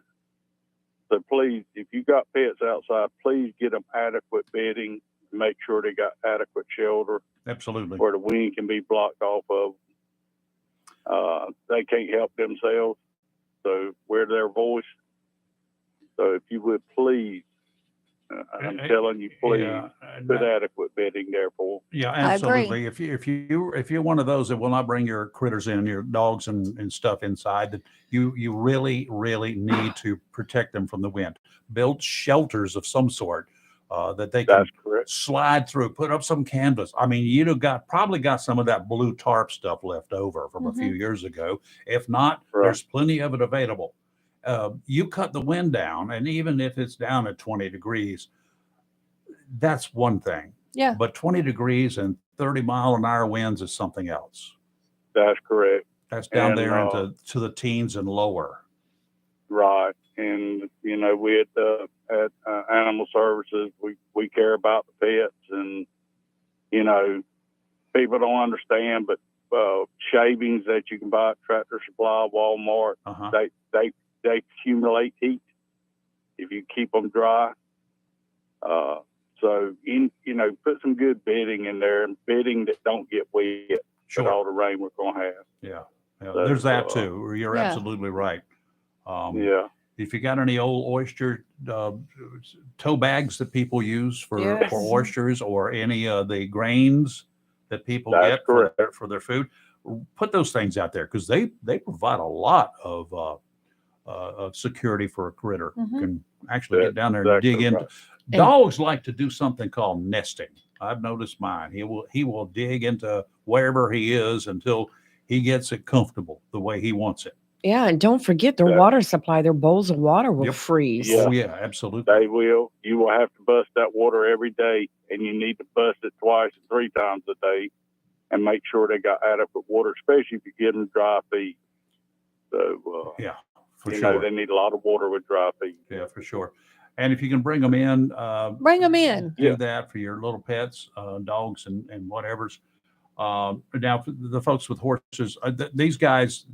E: So please, if you got pets outside, please get them adequate bedding. Make sure they got adequate shelter
A: Absolutely.
E: where the wind can be blocked off of. They can't help themselves, so we're their voice. So if you would please, I'm telling you, please put adequate bedding there for them.
A: Yeah,
C: I agree.
A: absolutely. If you're one of those that will not bring your critters in, your dogs and stuff inside, that you really need to protect them from the wind. Build shelters of some sort that they can
E: That's correct.
A: slide through. Put up some canvas. I mean, you'd have probably got some of that blue tarp stuff left over from a few years ago. If not,
E: Right.
A: there's plenty of it available. You cut the wind down, and even if it's down at 20 degrees, that's one thing.
C: Yeah.
A: But 20 degrees and 30-mile-an-hour winds is something else.
E: That's correct.
A: That's down
E: And,
A: there into to the teens and lower.
E: Right. And, you know, we at Animal Services, we care about the pets, and, you know, people don't understand, but shavings that you can buy at Tractor Supply, Walmart,
A: Uh-huh.
E: they accumulate heat if you keep them dry. So, put some good bedding in there, and bedding that don't get wet with
A: Sure.
E: all the rain we're going to have.
A: Yeah.
E: So,
A: There's that too. You're
C: Yeah.
A: absolutely right.
E: Yeah.
A: If you got any old oyster tow bags that people use for
B: Yes.
A: oysters, or any of the grains that people
E: That's
A: get
E: correct.
A: for their food, put those things out there, because they provide a lot of security for a critter.
C: Mhm.
A: Can actually get
E: That's
A: down there and
E: exactly
A: dig in.
E: right.
A: Dogs like to do something called nesting. I've noticed mine. He will dig into wherever he is until he gets it comfortable the way he wants it.
B: Yeah, and don't forget their
E: Yeah.
B: water supply. Their bowls of water will
A: Yep.
B: freeze.
E: Yeah.
A: Oh yeah, absolutely.
E: They will. You will have to bust that water every day, and you need to bust it twice and 3 times a day, and make sure they got adequate water, especially if you give them dry feed. So,
A: Yeah, for
E: you
A: sure.
E: know, they need a lot of water with dry feed.
A: Yeah, for sure. And if you can bring them in,
C: Bring them in.
A: do
E: Yeah.
A: that for your little pets, dogs and whatever's. Now, for the folks with horses, these guys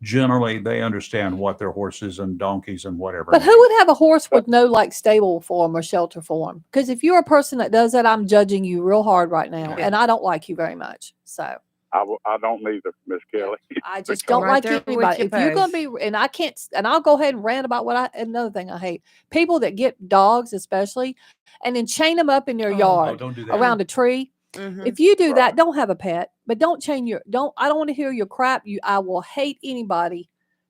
A: generally they understand what their horses and donkeys and whatever.
C: But who
A: need.
C: would have a horse with no like stable for him or shelter for him? Because if you're a person that does that, I'm judging you real hard right now,
B: Yeah.
C: and I don't like you very much. So
E: I don't either, Miss Kelly.
C: I just
B: I'm
C: don't
B: right
C: like
B: there with
C: anybody.
B: you
C: If you're going
B: both.
C: to be, and I can't, and I'll go ahead and rant about another thing I hate: people that get dogs, especially, and then chain them up in their
B: Oh,
C: yard
A: don't do that.
C: around a tree.
B: Mhm.
C: If you do
E: Right.
C: that, don't have a pet, but don't chain your. I don't want to hear your crap. I will hate anybody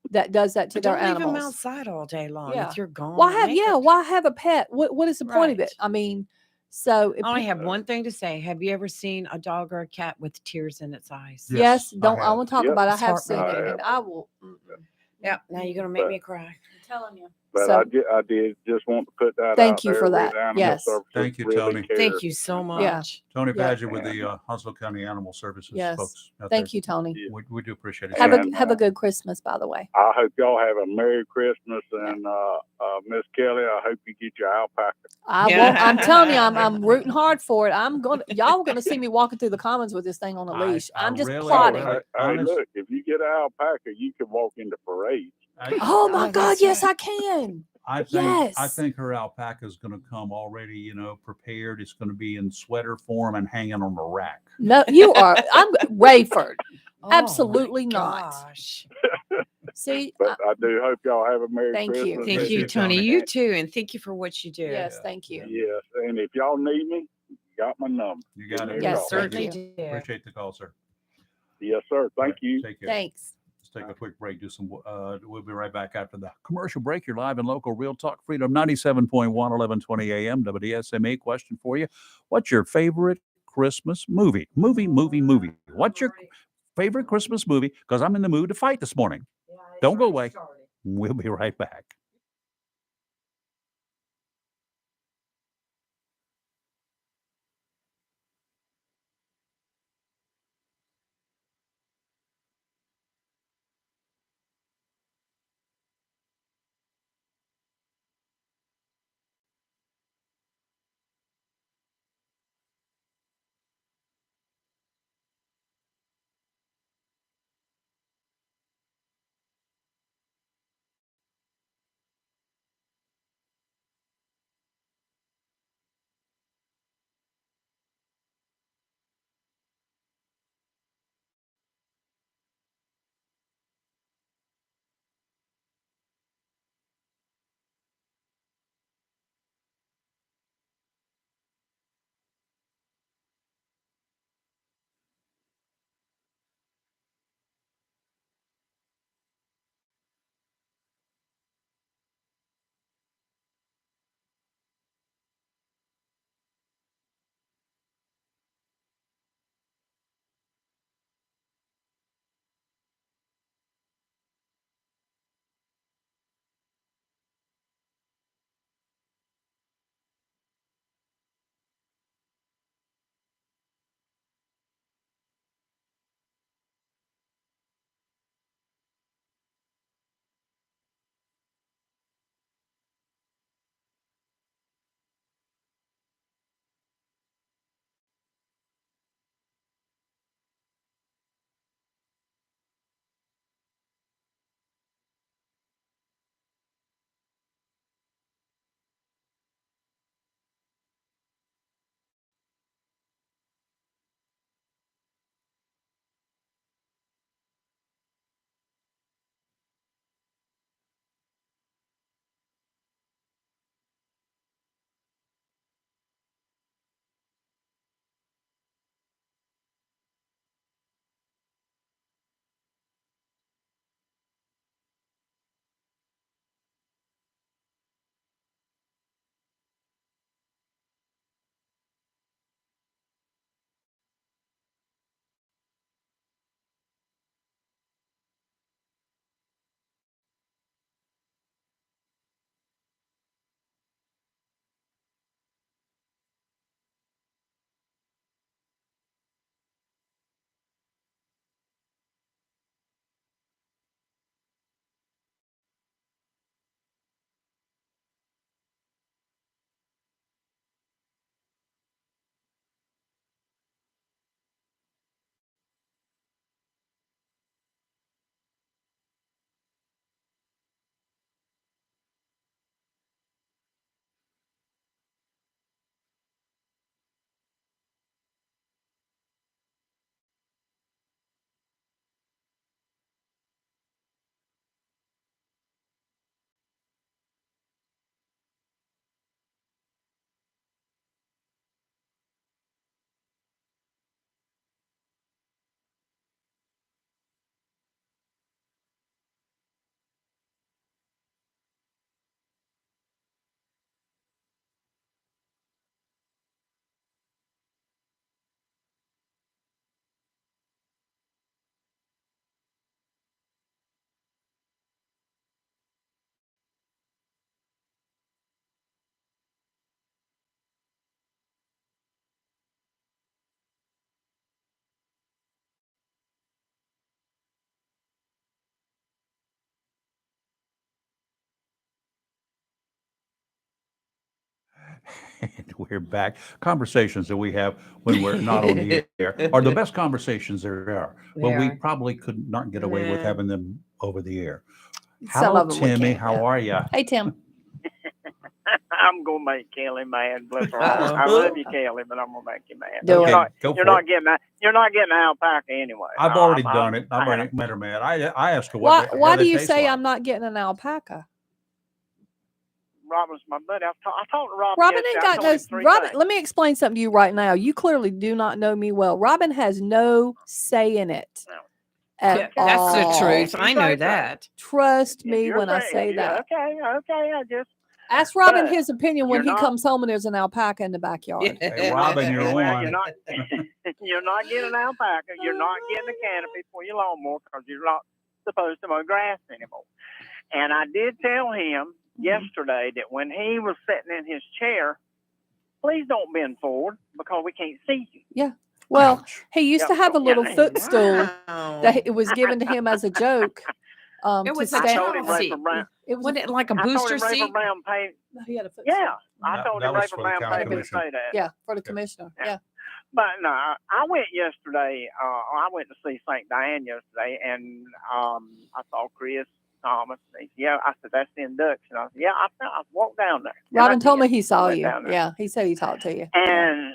C: that does that to
B: But
C: their
B: don't leave them
C: animals.
B: outside all day long.
C: Yeah.
B: If you're gone,
C: Why have
B: make it-
C: why have a pet? What is the point of it?
B: Right.
C: I mean, so if
B: I only
C: you-
B: have one thing to say. Have you ever seen a dog or a cat with tears in its eyes?
A: Yeah.
C: yes,
A: Yes, I
C: don't I
A: have.
C: want to talk
E: Yep.
C: about it. I
B: It's
C: have seen it,
B: heartbreaking.
C: and I will.
B: Yeah. Now you're gonna make
E: But-
B: me cry.
C: telling you.
E: But
C: So-
E: I did just want to put that
C: Thank
E: out
C: you
E: there.
C: for
E: We
C: that.
E: at Animal
C: Yes.
E: Services
A: Thank you,
E: really
A: Tony.
E: care.
B: Thank you so much.
A: Tony
C: Yeah.
A: Padgett with the Huntsville County Animal Services
C: Yes.
A: folks. out
C: Thank
A: there.
C: you, Tony.
E: Yeah.
A: We do appreciate it.
C: Have
A: sir.
E: And,
C: a good Christmas, by the way.
E: I hope y'all have a Merry Christmas, and Miss Kelly, I hope you get your alpaca.
C: I'm telling you, I'm rooting hard for it. Y'all gonna see me walking through the commons with this thing on a leash. I'm just
A: really-
C: plotting.
A: I-
E: Hey,
A: honest-
E: look, if you get an alpaca, you can walk into parades.
C: Oh my
B: Oh,
C: God,
B: that's
C: yes,
B: right.
C: I can.
A: I
C: Yes.
A: think her alpaca is going to come already, prepared. It's going to be in sweater form and hanging on a rack.
C: No, you are. I'm Rayford.
B: Oh, my
C: Absolutely not.
B: gosh.
C: See,
E: But I do hope y'all have a Merry
C: Thank you.
E: Christmas.
B: Thank
A: Thank
B: you,
A: you,
B: Tony.
A: Tony.
B: You too. And thank you for what you do.
C: yes, thank you.
E: Yes, and if y'all need me, you got my number.
A: You
E: Give
A: got
E: me
A: it.
E: a
C: Yes,
E: call.
C: thank
B: Certainly
C: you.
B: do.
A: Appreciate the call, sir.
E: Yes, sir.
A: All
E: Thank
A: right,
E: you.
A: Take care.
C: Thanks.
A: Let's take a quick break. We'll be right back after the commercial break. You're live and local, Real Talk Freedom 97.1, 1120 AM, WDSMA. Question for you: what's your favorite Christmas movie? Movie. What's your favorite Christmas movie? Because I'm in the mood to fight this morning. Don't go away. We'll be right back. we're back. Conversations that we have when we're not on the air are the best conversations there are. Well, we probably could not get away with having them over the air.
C: Some
A: Hello,
C: of them we
A: Timmy.
C: can't,
A: How
C: yeah.
A: are you?
C: Hey, Tim.
F: I'm gonna make Kelly mad. Bless her heart. I love you, Kelly, but I'm gonna make you mad.
C: Do it.
F: You're not getting an alpaca anyway.
A: I've already done it. I've already made her mad. I asked her
C: Why do you
A: taste
C: say
A: like.
C: I'm not getting an alpaca?
F: Robin's my buddy. I talked to Robin.
C: Robin
F: yesterday.
C: ain't
F: I
C: got
F: told
C: no.
F: him three
C: Robin,
F: things.
C: let me explain something to you right now. You clearly do not know me well. Robin has no say in it. At
B: That's
C: all.
B: the truth. I know
F: Exactly.
B: that.
C: Trust
F: If
C: me
F: you're
C: when I
F: saying-
C: say
F: if you-
C: that.
F: Okay. I just.
C: Ask Robin
F: But
C: his opinion when he
F: you're not-
C: comes home and there's an alpaca in the backyard.
A: Hey, Robin, you're
F: Well,
A: on.
F: you're not. You're not getting an alpaca. You're not getting a canopy for your lawnmower because you're not supposed to mow grass anymore. And I did tell him yesterday that when he was sitting in his chair, please don't bend forward because we can't see you.
C: Well,
A: Ouch.
C: he used to
F: Yep.
C: have a little
F: Yeah.
C: footstool
B: Wow.
C: that it was given to him as a joke.
B: It
C: To
B: was
F: I
B: a
C: stand.
F: told him
B: child seat.
F: Rafer Brown.
C: It was.
B: Wasn't it like a
F: I told
B: booster
F: him Rafer
B: seat?
F: Brown paid.
C: He had a footstool.
F: Yeah, I
A: That-
F: told
A: that
F: him
A: was
F: Rafer
A: for the
F: Brown
A: county
F: paid me to
A: commissioner.
F: say that.
C: Yeah, for the
A: Yeah.
C: commissioner.
F: Yeah.
C: Yeah.
F: But no, I went yesterday. I went to see St. Diane yesterday, and I saw Chris Thomas. He said, yeah, I said that's the induction. I said, yeah, I walked down there. And
C: Robin
F: I
C: told me
F: did.
C: he saw
F: went
C: you.
F: down there.
C: Yeah, he said he talked to you.
F: And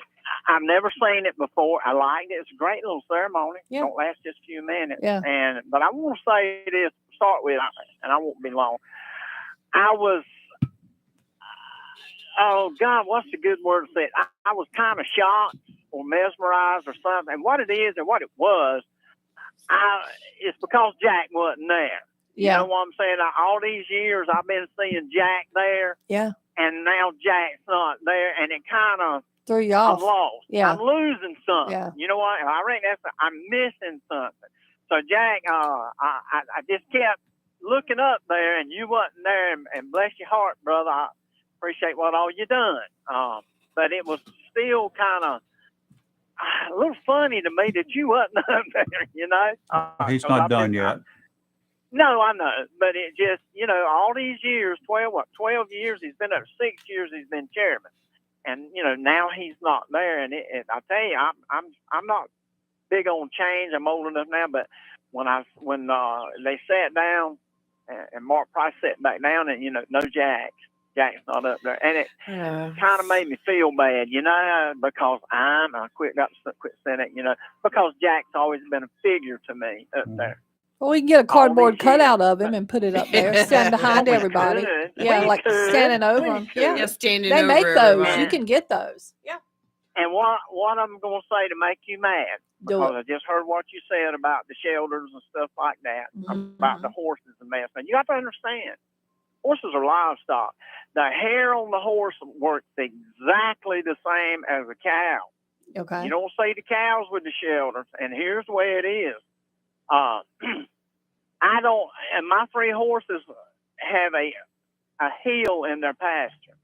F: I've never seen it before. I liked it. It's a great little ceremony.
C: Yeah.
F: Don't last just a few minutes.
C: Yeah.
F: But I want to say this to start with, and I won't be long. I was, oh God, what's the good word to say it? I was kind of shocked or mesmerized or something. And what it is and what it was, it's because Jack wasn't there. You
C: Yeah.
F: know what I'm saying? All these years I've been seeing Jack there,
C: Yeah.
F: and now Jack's not there, and it kind of,
C: Threw you
F: I'm
C: off.
F: lost.
C: Yeah.
F: I'm losing something.
C: Yeah.
F: You know what? I reckon I'm missing something. So Jack, I just kept looking up there, and you wasn't there. And bless your heart, brother. I appreciate what all you done. But it was still kind of a little funny to me that you wasn't up there. You know,
A: He's
F: 'cause
A: not
F: I've
A: done
F: been-
A: yet.
F: No, I know, but it just, all these years, 12 years, he's been there, 6 years he's been chairman. And, now he's not there. And I tell you, I'm not big on change. I'm old enough now, but when they sat down and Mark Price sat back down and, no Jack's not up there. And it kind of made me feel bad, because I quit saying it, because Jack's always been a figure to me up there.
C: Well, we can get a cardboard
F: these
C: cutout of him and put it up there, stand behind
F: We
C: everybody.
F: could.
C: Yeah,
F: We
C: like
F: could.
C: standing over
F: We
C: him.
F: could.
C: Yeah.
B: Yeah, standing
C: They
B: over
C: make those.
B: everybody.
C: You can get those. Yeah.
F: And what I'm going to say to make you mad,
C: Do
F: because
C: it.
F: I just heard what you said about the shelters and stuff like that, about the horses and mess. Now, you got to understand, horses are livestock. The hair on the horse works exactly the same as a cow.
C: Okay.
F: You don't see the cows with the shelters, and here's the way it is. And my 3 horses have a hill in their pasture,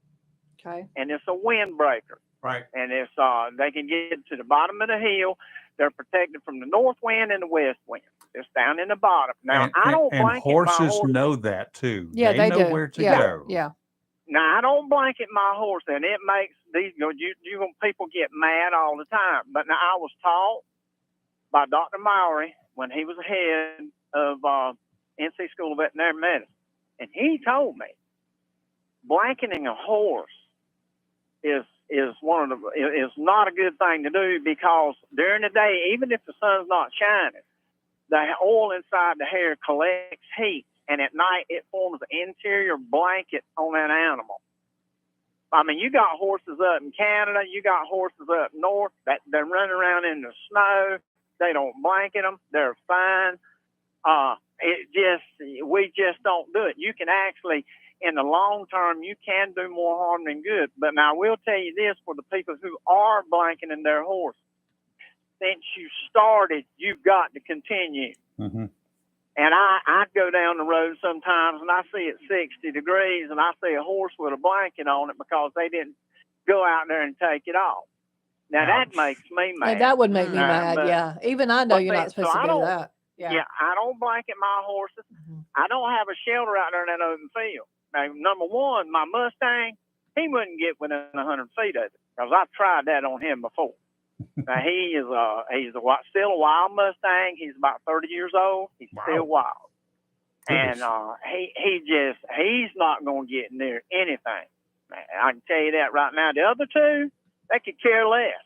C: Okay.
F: and it's a windbreaker.
A: Right.
F: And it's they can get to the bottom of the hill. They're protected from the north wind and the west wind. It's down in the bottom. Now I don't
A: and
F: blanket
A: horses
F: my horse.
A: know that too.
C: Yeah, they
A: know
C: do.
A: where to
C: Yeah.
A: go.
C: Yeah.
F: Now I don't blanket my horse, and it makes these people get mad all the time. But now I was taught by Dr. Mowry when he was head of NC School of Veterinary Medicine, and he told me blanketing a horse is not a good thing to do, because during the day, even if the sun's not shining, the oil inside the hair collects heat, and at night it forms an interior blanket on that animal. I mean, you got horses up in Canada, you got horses up north that they're running around in the snow. They don't blanket them; they're fine. We just don't do it. You can actually, in the long term, you can do more harm than good. But now I will tell you this, for the people who are blanketing their horse, since you started, you've got to continue.
A: Mm-hmm.
F: And I go down the road sometimes and I see it 60 degrees and I see a horse with a blanket on it because they didn't go out there and take it off. Now that makes me mad.
C: Yeah, that would make me mad.
F: but-
C: Yeah. Even I know
F: but
C: you're not
F: see,
C: supposed
F: so
C: to
F: I
C: do
F: don't-
C: that. Yeah.
F: Yeah, I don't blanket my horses.
C: Mhm.
F: I don't have a shelter out there in that open field. Now, number one, my Mustang, he wouldn't get within 100 feet of it because I've tried that on him before. Now he's still a wild Mustang. He's about 30 years old. He's still wild,
A: Goodness.
F: and he's not going to get near anything. I can tell you that right now. The other two, they could care less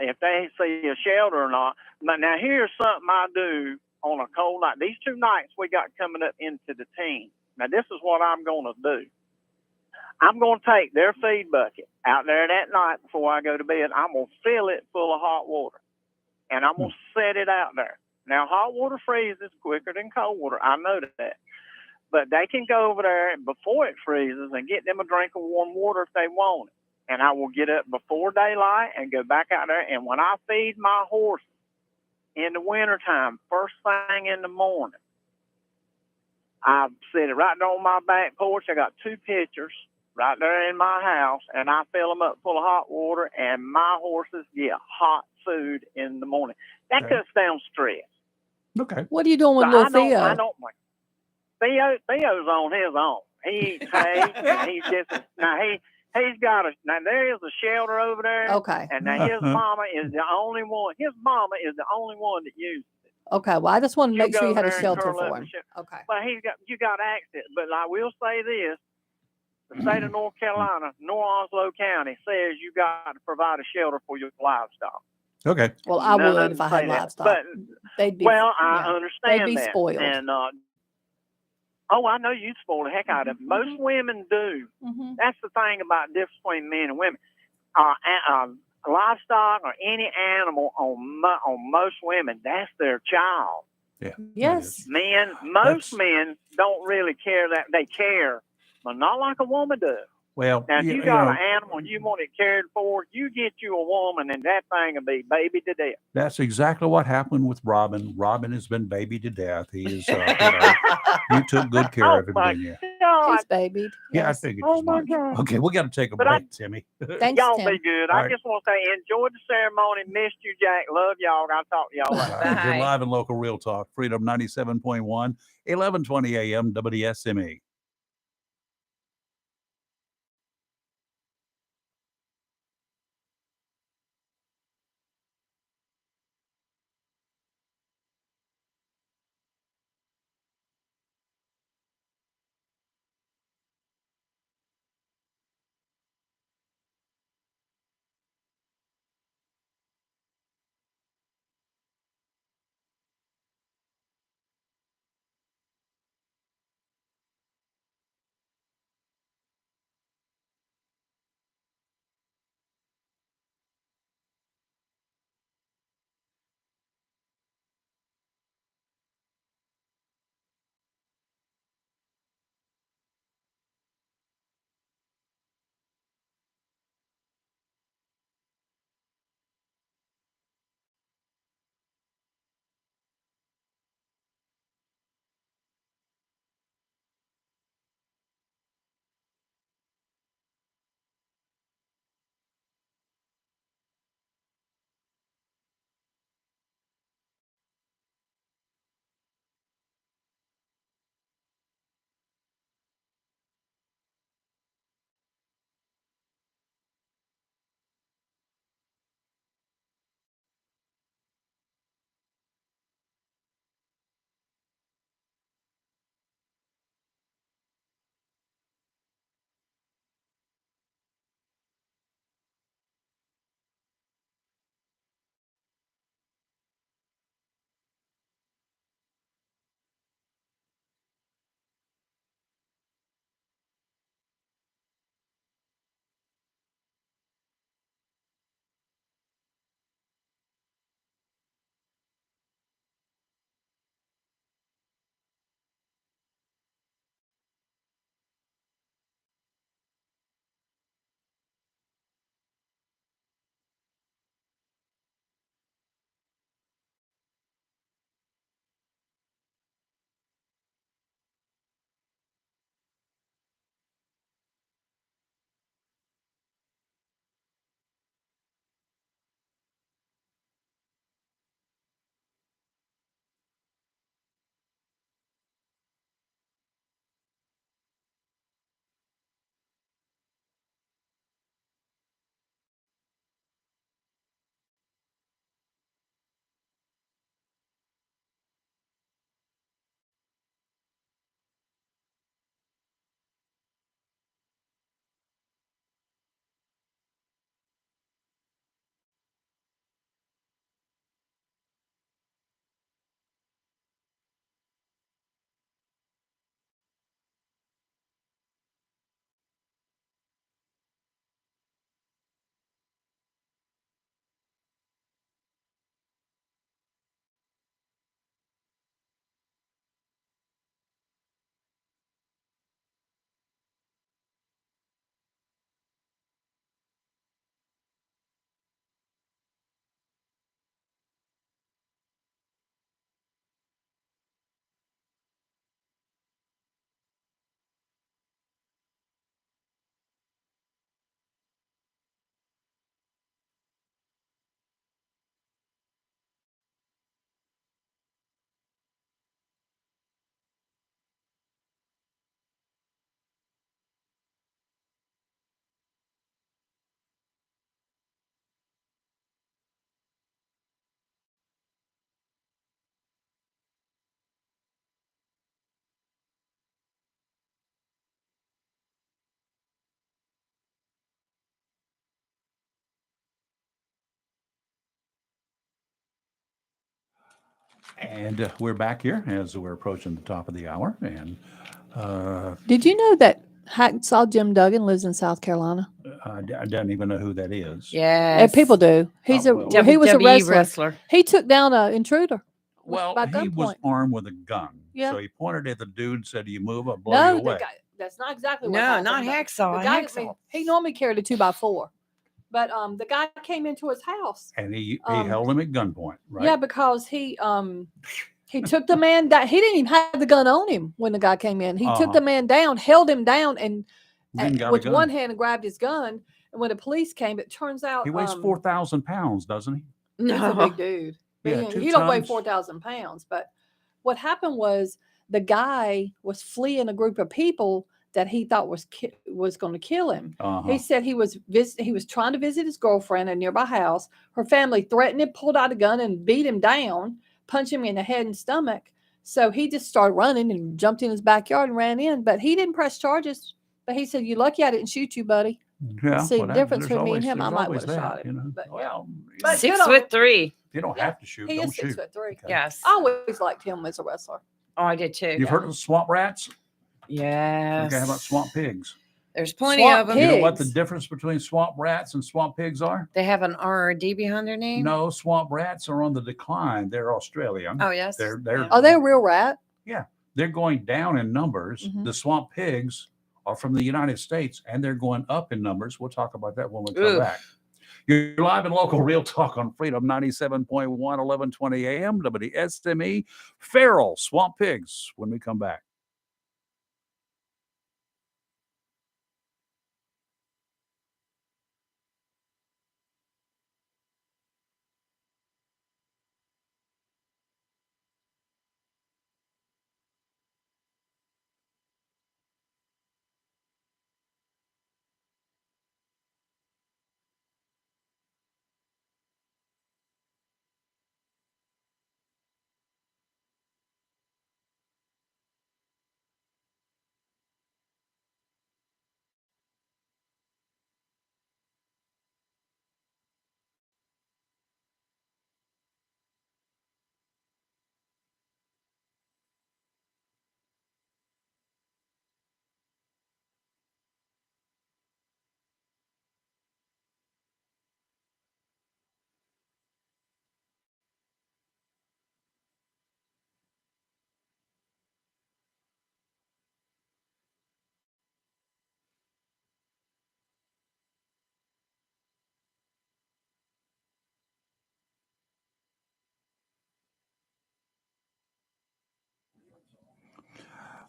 F: if they see a shelter or not. But now here's something I do on a cold night. These 2 nights we got coming up into the teens. Now this is what I'm going to do. I'm going to take their feed bucket out there that night before I go to bed. I'm going to fill it full of hot water, and I'm going to set it out there. Now, hot water freezes quicker than cold water. I know that. But they can go over there before it freezes and get them a drink of warm water if they want it. And I will get up before daylight and go back out there. And when I feed my horses in the wintertime, first thing in the morning, I set it right there on my back porch. I got 2 pitchers right there in my house, and I fill them up full of hot water, and my horses get hot food in the morning. That cuts down stress.
A: Okay.
C: What are you doing with little Theo?
F: I don't like Theo's on his own. He eats hay, and he's just he's got now there is a shelter over there.
C: Okay.
F: And now his mama is the only one. His mama is the only one that uses it.
C: Okay. Well, I just want to make sure you had a
F: and
C: shelter
F: curl
C: for
F: up
C: him.
F: and
C: Okay.
F: But you got access. But I will say this. The state of North Carolina, North Onslow County, says you got to provide a shelter for your livestock.
A: Okay.
C: Well, I
F: None
C: would
F: of
C: if I
F: them
C: had
F: say that.
C: livestock.
F: But
C: They'd be
F: I understand
C: they'd be
F: that.
C: spoiled.
F: And I know you'd spoil the heck out of them. Most women do.
C: Mm-hmm.
F: That's the thing about the difference between men and women. Livestock or any animal on most women, that's their child.
A: Yeah.
C: Yes.
F: Most men don't really care that they care, but not like a woman does.
A: Well,
F: Now, if you got an animal and you want it cared for, you get you a woman, and that thing will be baby to death.
A: that's exactly what happened with Robin. Robin has been babied to death. He is, you took good care of him, didn't you?
F: God.
C: He's babied.
A: Yeah,
C: Yes.
A: I figured.
F: Oh
A: as
F: my
A: much.
F: God.
A: Okay, we got to take a
F: But
A: break, Timmy.
C: Thanks,
F: Y'all
C: Tim.
F: be good.
A: All
F: I
A: right.
F: just want to say, enjoyed the ceremony. Missed you, Jack. Love y'all. I'll talk to y'all later.
A: You're
B: Bye.
A: live and local Real Talk, Freedom 97.1, 1120 AM, WSME. And we're back here as we're approaching the top of the hour. And
C: did you know that Hacksaw Jim Duggan lives in South Carolina?
A: I don't even know who that is.
B: Yeah,
C: People do. He was a
B: WWE
C: wrestler. He took down an intruder.
A: Well, he was armed with a gun. Yeah. So he pointed at the dude and said, "You move, I'll blow you away."
C: That's not exactly what
B: happened.
C: No, not
B: Hacksaw.
C: He normally carried a 2x4. But the guy came into his house.
A: And he held him at gunpoint, right?
C: Yeah, because he took the man down. He didn't even have the gun on him when the guy came in. He took the man down, held him down, and with one hand grabbed his gun. And when the police came, it turns out
A: he weighs 4,000 pounds, doesn't he?
C: No. He's a big dude.
A: Yeah,
C: he don't weigh 4,000 pounds. But what happened was the guy was fleeing a group of people that he thought was going to kill him. He said he was trying to visit his girlfriend in a nearby house. Her family threatened him, pulled out a gun, and beat him down, punched him in the head and stomach. So he just started running and jumped in his backyard and ran in. But he didn't press charges. But he said, "You're lucky I didn't shoot you, buddy."
A: Yeah.
C: See, the difference between me and him, I might have shot him.
A: You know?
C: But,
A: well,
C: but
B: 6'3".
A: You don't have to shoot.
C: He
A: don't
C: is
A: shoot.
C: 6'3".
A: Okay.
B: Yes.
C: I always liked him as a wrestler.
B: Oh, I did too.
A: You've heard of the swamp rats?
B: Yes.
A: Okay, how about swamp pigs?
B: There's plenty
C: Swamp
B: of them.
C: pigs.
A: You know what the difference between swamp rats and swamp pigs are?
B: They have an RRD behind their name?
A: No, swamp rats are on the decline. They're Australian.
B: Oh, yes.
A: They're
C: Are they a real rat?
A: Yeah, they're going down in numbers.
C: Mhm.
A: The swamp pigs are from the United States, and they're going up in numbers. We'll talk about that when we come back. You're live and local Real Talk on Freedom 97.1, 1120 AM, WSME. Feral swamp pigs when we come back.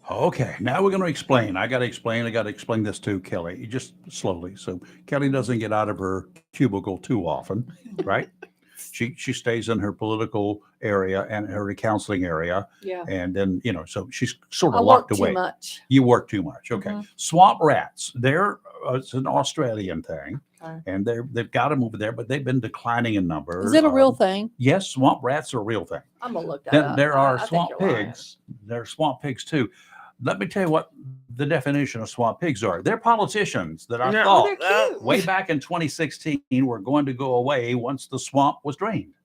A: Okay, now we're going to explain. I got to explain this to Kelly just slowly. So Kelly doesn't get out of her cubicle too often, right? She stays in her political area and her counseling area.
C: Yeah.
A: And then, so she's sort of
C: I
A: locked
C: work
A: away.
C: too much.
A: You work too much. Okay.
C: Mhm.
A: Swamp rats. It's an Australian thing.
C: Okay.
A: And they've got them over there, but they've been declining in number.
C: Is it a real thing?
A: Yes, swamp rats are a real thing.
C: I'm going to look that
A: Then
C: up.
A: there are
C: I think
A: swamp
C: you're right.
A: pigs. There are swamp pigs too. Let me tell you what the definition of swamp pigs are. They're politicians that I thought
C: They're cute.
A: way back in 2016 were going to go away once the swamp was drained.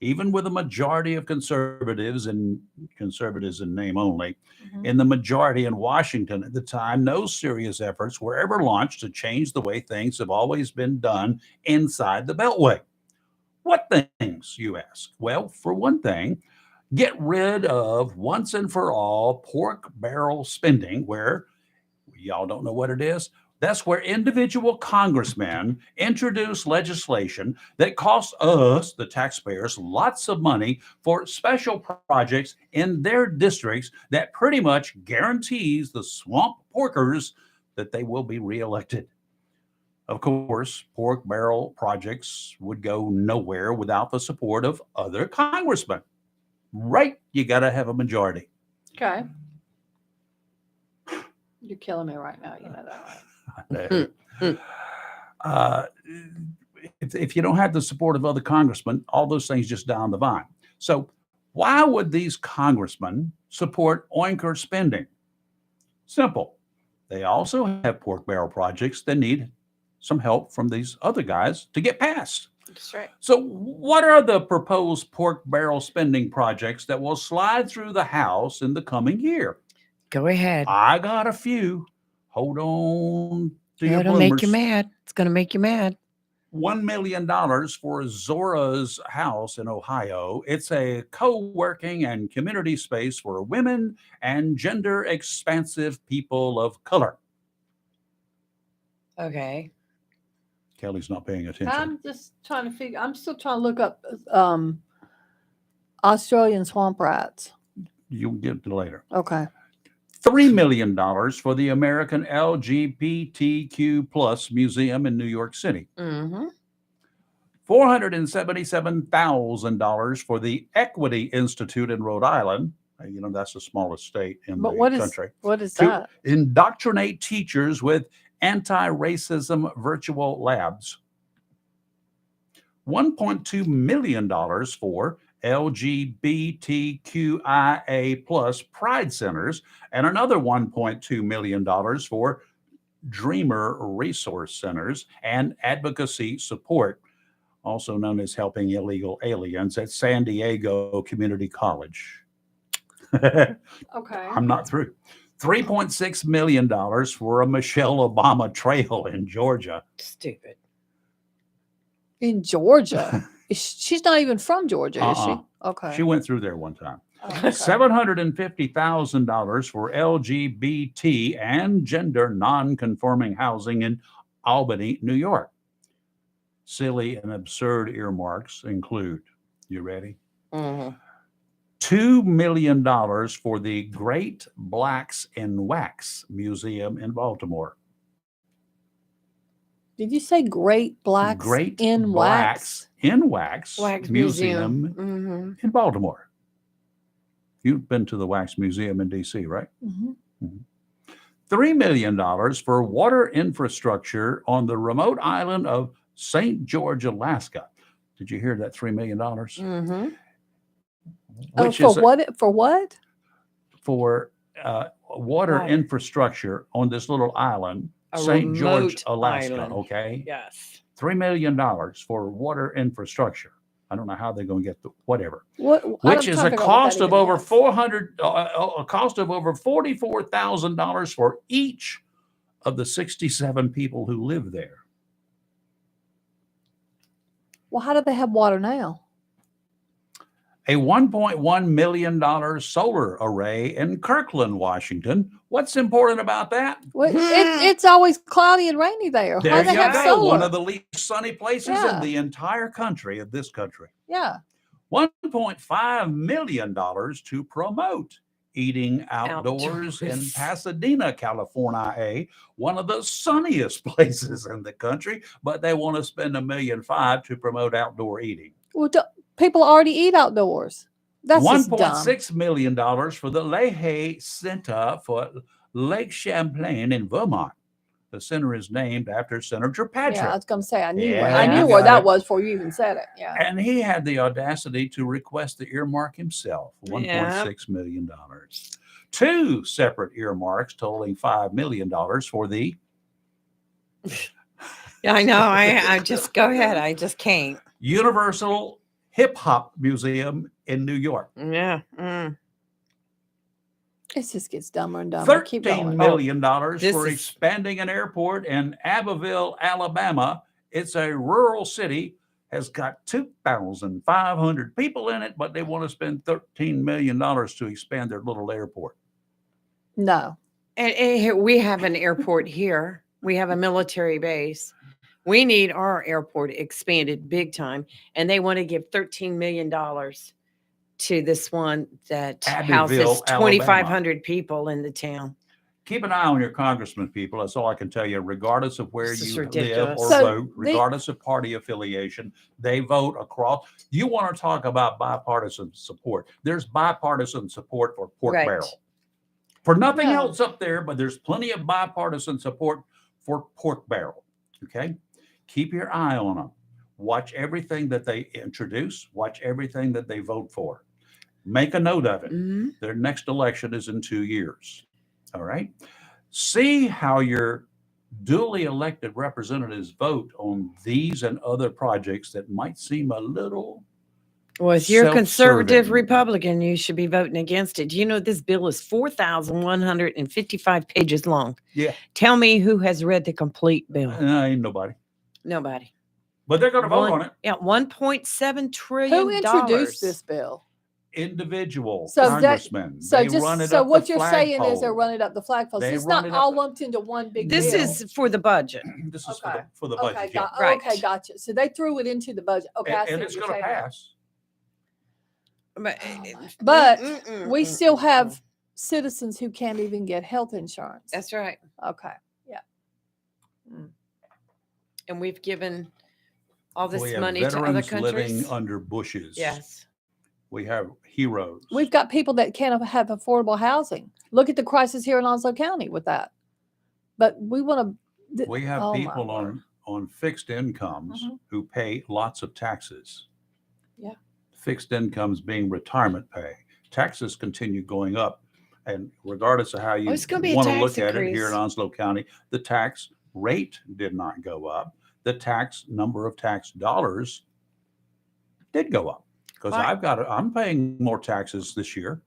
A: Even with a majority of conservatives in name only,
C: Mhm.
A: in the majority in Washington at the time, no serious efforts were ever launched to change the way things have always been done inside the Beltway. What things, you ask? Well, for one thing, get rid of once and for all pork barrel spending, where y'all don't know what it is. That's where individual congressmen introduce legislation that costs us, the taxpayers, lots of money for special projects in their districts that pretty much guarantees the swamp porkers that they will be reelected. Of course, pork barrel projects would go nowhere without the support of other congressmen. Right? You got to have a majority.
C: Okay. You're killing me right now. You know that, right?
A: If you don't have the support of other congressmen, all those things just down the vine. So why would these congressmen support oinker spending? Simple. They also have pork barrel projects that need some help from these other guys to get passed.
B: That's right.
A: So, what are the proposed pork barrel spending projects that will slide through the House in the coming year?
B: Go ahead.
A: I got a few. Hold on to your
B: It'll
A: bloomers.
B: make you mad. It's going to make you mad.
A: $1 million for Zora's House in Ohio. It's a co-working and community space for women and gender expansive people of color.
B: Okay.
A: Kelly's not paying attention.
C: I'm just trying to figure. I'm still trying to look up Australian swamp rats.
A: You'll get to later.
C: Okay.
A: $3 million for the American LGBTQ plus museum in New York City.
B: Mm-hmm.
A: $477,000 for the Equity Institute in Rhode Island. You know, that's the smallest state in the country.
C: What is
A: to
C: that?
A: indoctrinate teachers with anti-racism virtual labs. $1.2 million for LGBTQIA plus pride centers, and another $1.2 million for Dreamer Resource Centers and advocacy support, also known as helping illegal aliens, at San Diego Community College.
C: Okay.
A: I'm not through. $3.6 million for a Michelle Obama trail in Georgia.
B: Stupid.
C: In Georgia? She's not even from Georgia, is she? Okay.
A: She went through there one time.
C: Oh, okay.
A: $750,000 for LGBT and gender non-conforming housing in Albany, New York. Silly and absurd earmarks include, you ready?
B: Mm-hmm.
A: $2 million for the Great Blacks in Wax Museum in Baltimore.
C: Did you say Great Blacks
A: Great
C: in
A: Blacks
C: Wax?
A: in Wax
B: Wax
A: Museum
B: Mm-hmm.
A: in Baltimore. You've been to the Wax Museum in DC, right?
C: Mm-hmm.
A: $3 million for water infrastructure on the remote island of St. George, Alaska. Did you hear that $3 million?
B: Mm-hmm.
C: For what?
A: For water infrastructure on this little island, St. George, Alaska.
B: Island.
A: Okay.
B: Yes.
A: $3 million for water infrastructure. I don't know how they're going to get the whatever.
C: Which
A: is a cost of over $44,000 for each of the 67 people who live there.
C: Well, how do they have water now?
A: A $1.1 million solar array in Kirkland, Washington. What's important about that?
C: Well, it's always cloudy and rainy there.
A: There
C: Why they
A: you
C: have
A: go.
C: solar?
A: One of the least sunny places
C: Yeah.
A: in the entire country, of this country.
C: Yeah.
A: $1.5 million to promote eating outdoors in Pasadena, California, one of the sunniest places in the country, but they want to spend $1.5 million to promote outdoor eating.
C: Well, people already eat outdoors. That's just dumb.
A: $1.6 million for the Leahy Center for Lake Champlain in Vermont. The center is named after Senator Patrick.
C: Yeah, I was going to say, I knew
A: Yeah,
C: where that was before you even said it. Yeah.
A: And he had the audacity to request the earmark himself, $1.6 million. Two separate earmarks totaling $5 million for the...
B: Yeah, I know. I just go ahead. I just can't.
A: Universal Hip Hop Museum in New York.
B: Yeah. Mm.
C: It just gets dumber and dumber. Keep
A: $13
C: going.
A: million for expanding an airport in Abbeville, Alabama. It's a rural city, has got 2,500 people in it, but they want to spend $13 million to expand their little airport.
C: No.
B: And we have an airport here. We have a military base. We need our airport expanded big time. And they want to give $13 million to this one that houses 2,500 people in the town.
A: Keep an eye on your congressman, people. That's all I can tell you. Regardless of where you live or
C: So
A: vote, regardless of party affiliation, they vote across. You want to talk about bipartisan support. There's bipartisan support for pork barrel. For nothing else up there, but there's plenty of bipartisan support for pork barrel. Okay? Keep your eye on them. Watch everything that they introduce. Watch everything that they vote for. Make a note of it.
B: Mm-hmm.
A: Their next election is in 2 years. All right. See how your duly elected representatives vote on these and other projects that might seem a little
B: Well, if you're a conservative
A: self-serving.
B: Republican, you should be voting against it. Do you know this bill is 4,155 pages long?
A: Yeah.
B: Tell me who has read the complete bill.
A: Ain't nobody.
B: Nobody.
A: But they're going to vote
B: One-
A: on it.
B: Yeah, $1.7
C: Who
B: trillion.
C: introduced this bill?
A: Individual
C: So that-
A: congressmen.
C: So
A: they
C: just
A: run it
C: so
A: up
C: what
A: the
C: you're saying is they're
A: flagpole.
C: running up the flagpole. So
A: They
C: it's
A: run
C: not
A: it up
C: all
A: the-
C: lumped into one big
B: This
C: bill.
B: is for the budget.
A: This is
C: Okay.
A: for the budget.
C: Okay,
A: yeah.
B: Right.
C: okay, gotcha. So they threw it into the budget. Okay, I see
A: And
C: what
A: it's
C: you're
A: going to
C: saying now.
A: pass.
C: But
B: Mm-mm-mm-mm.
C: we still have citizens who can't even get health insurance.
B: That's right.
C: Okay.
B: And we've given all this
A: We have
B: money to other
A: veterans living
B: countries.
A: under bushes.
B: Yes.
A: We have heroes.
C: We've got people that can't have affordable housing. Look at the crisis here in Onslow County with that. But we want to.
A: We have
C: oh my
A: people
C: word.
A: on fixed incomes
C: Mhm.
A: who pay lots of taxes.
C: Yeah.
A: Fixed incomes being retirement pay. Taxes continue going up. And regardless of how you
B: it's gonna be a
A: want to
B: tax
A: look at it here
B: increase.
A: in Onslow County, the tax rate did not go up. The tax number of tax dollars did go up. Because
B: Right.
A: I'm paying more taxes this year.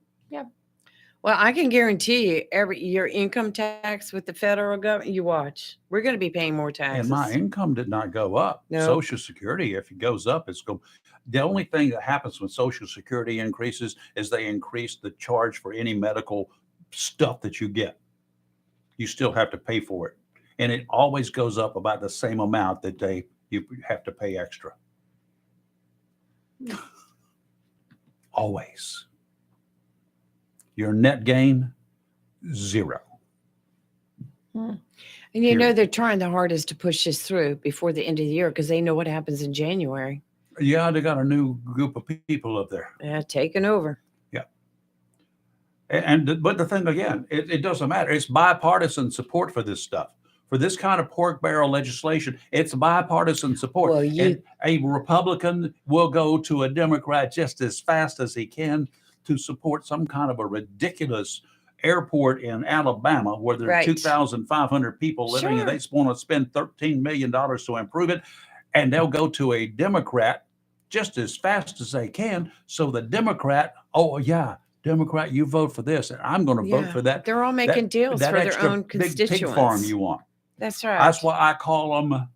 B: Well, I can guarantee you every your income tax with the federal government, you watch, we're going to be paying more taxes.
A: And my income did not go up.
B: No.
A: Social Security, if it goes up, it's go. The only thing that happens when Social Security increases is they increase the charge for any medical stuff that you get. You still have to pay for it, and it always goes up about the same amount that you have to pay extra. Always. Your net gain, zero.
B: And you know,
A: Period.
B: they're trying the hardest to push this through before the end of the year because they know what happens in January.
A: Yeah, they got a new group of people up there.
B: Yeah, taking over.
A: But the thing again, it doesn't matter. It's bipartisan support for this stuff. For this kind of pork barrel legislation, it's bipartisan support.
B: Well,
A: And a Republican will go to a Democrat just as fast as he can to support some kind of a ridiculous airport in Alabama where there are
B: Right.
A: 2,500 people living and
B: Sure.
A: they want to spend $13 million to improve it. And they'll go to a Democrat just as fast as they can. So the Democrat, oh, yeah, Democrat, you vote for this, and I'm going to vote for that.
B: They're all making deals
A: that
B: for their
A: extra
B: own
A: big
B: constituents.
A: pig farm you want.
B: That's right.
A: That's why I call them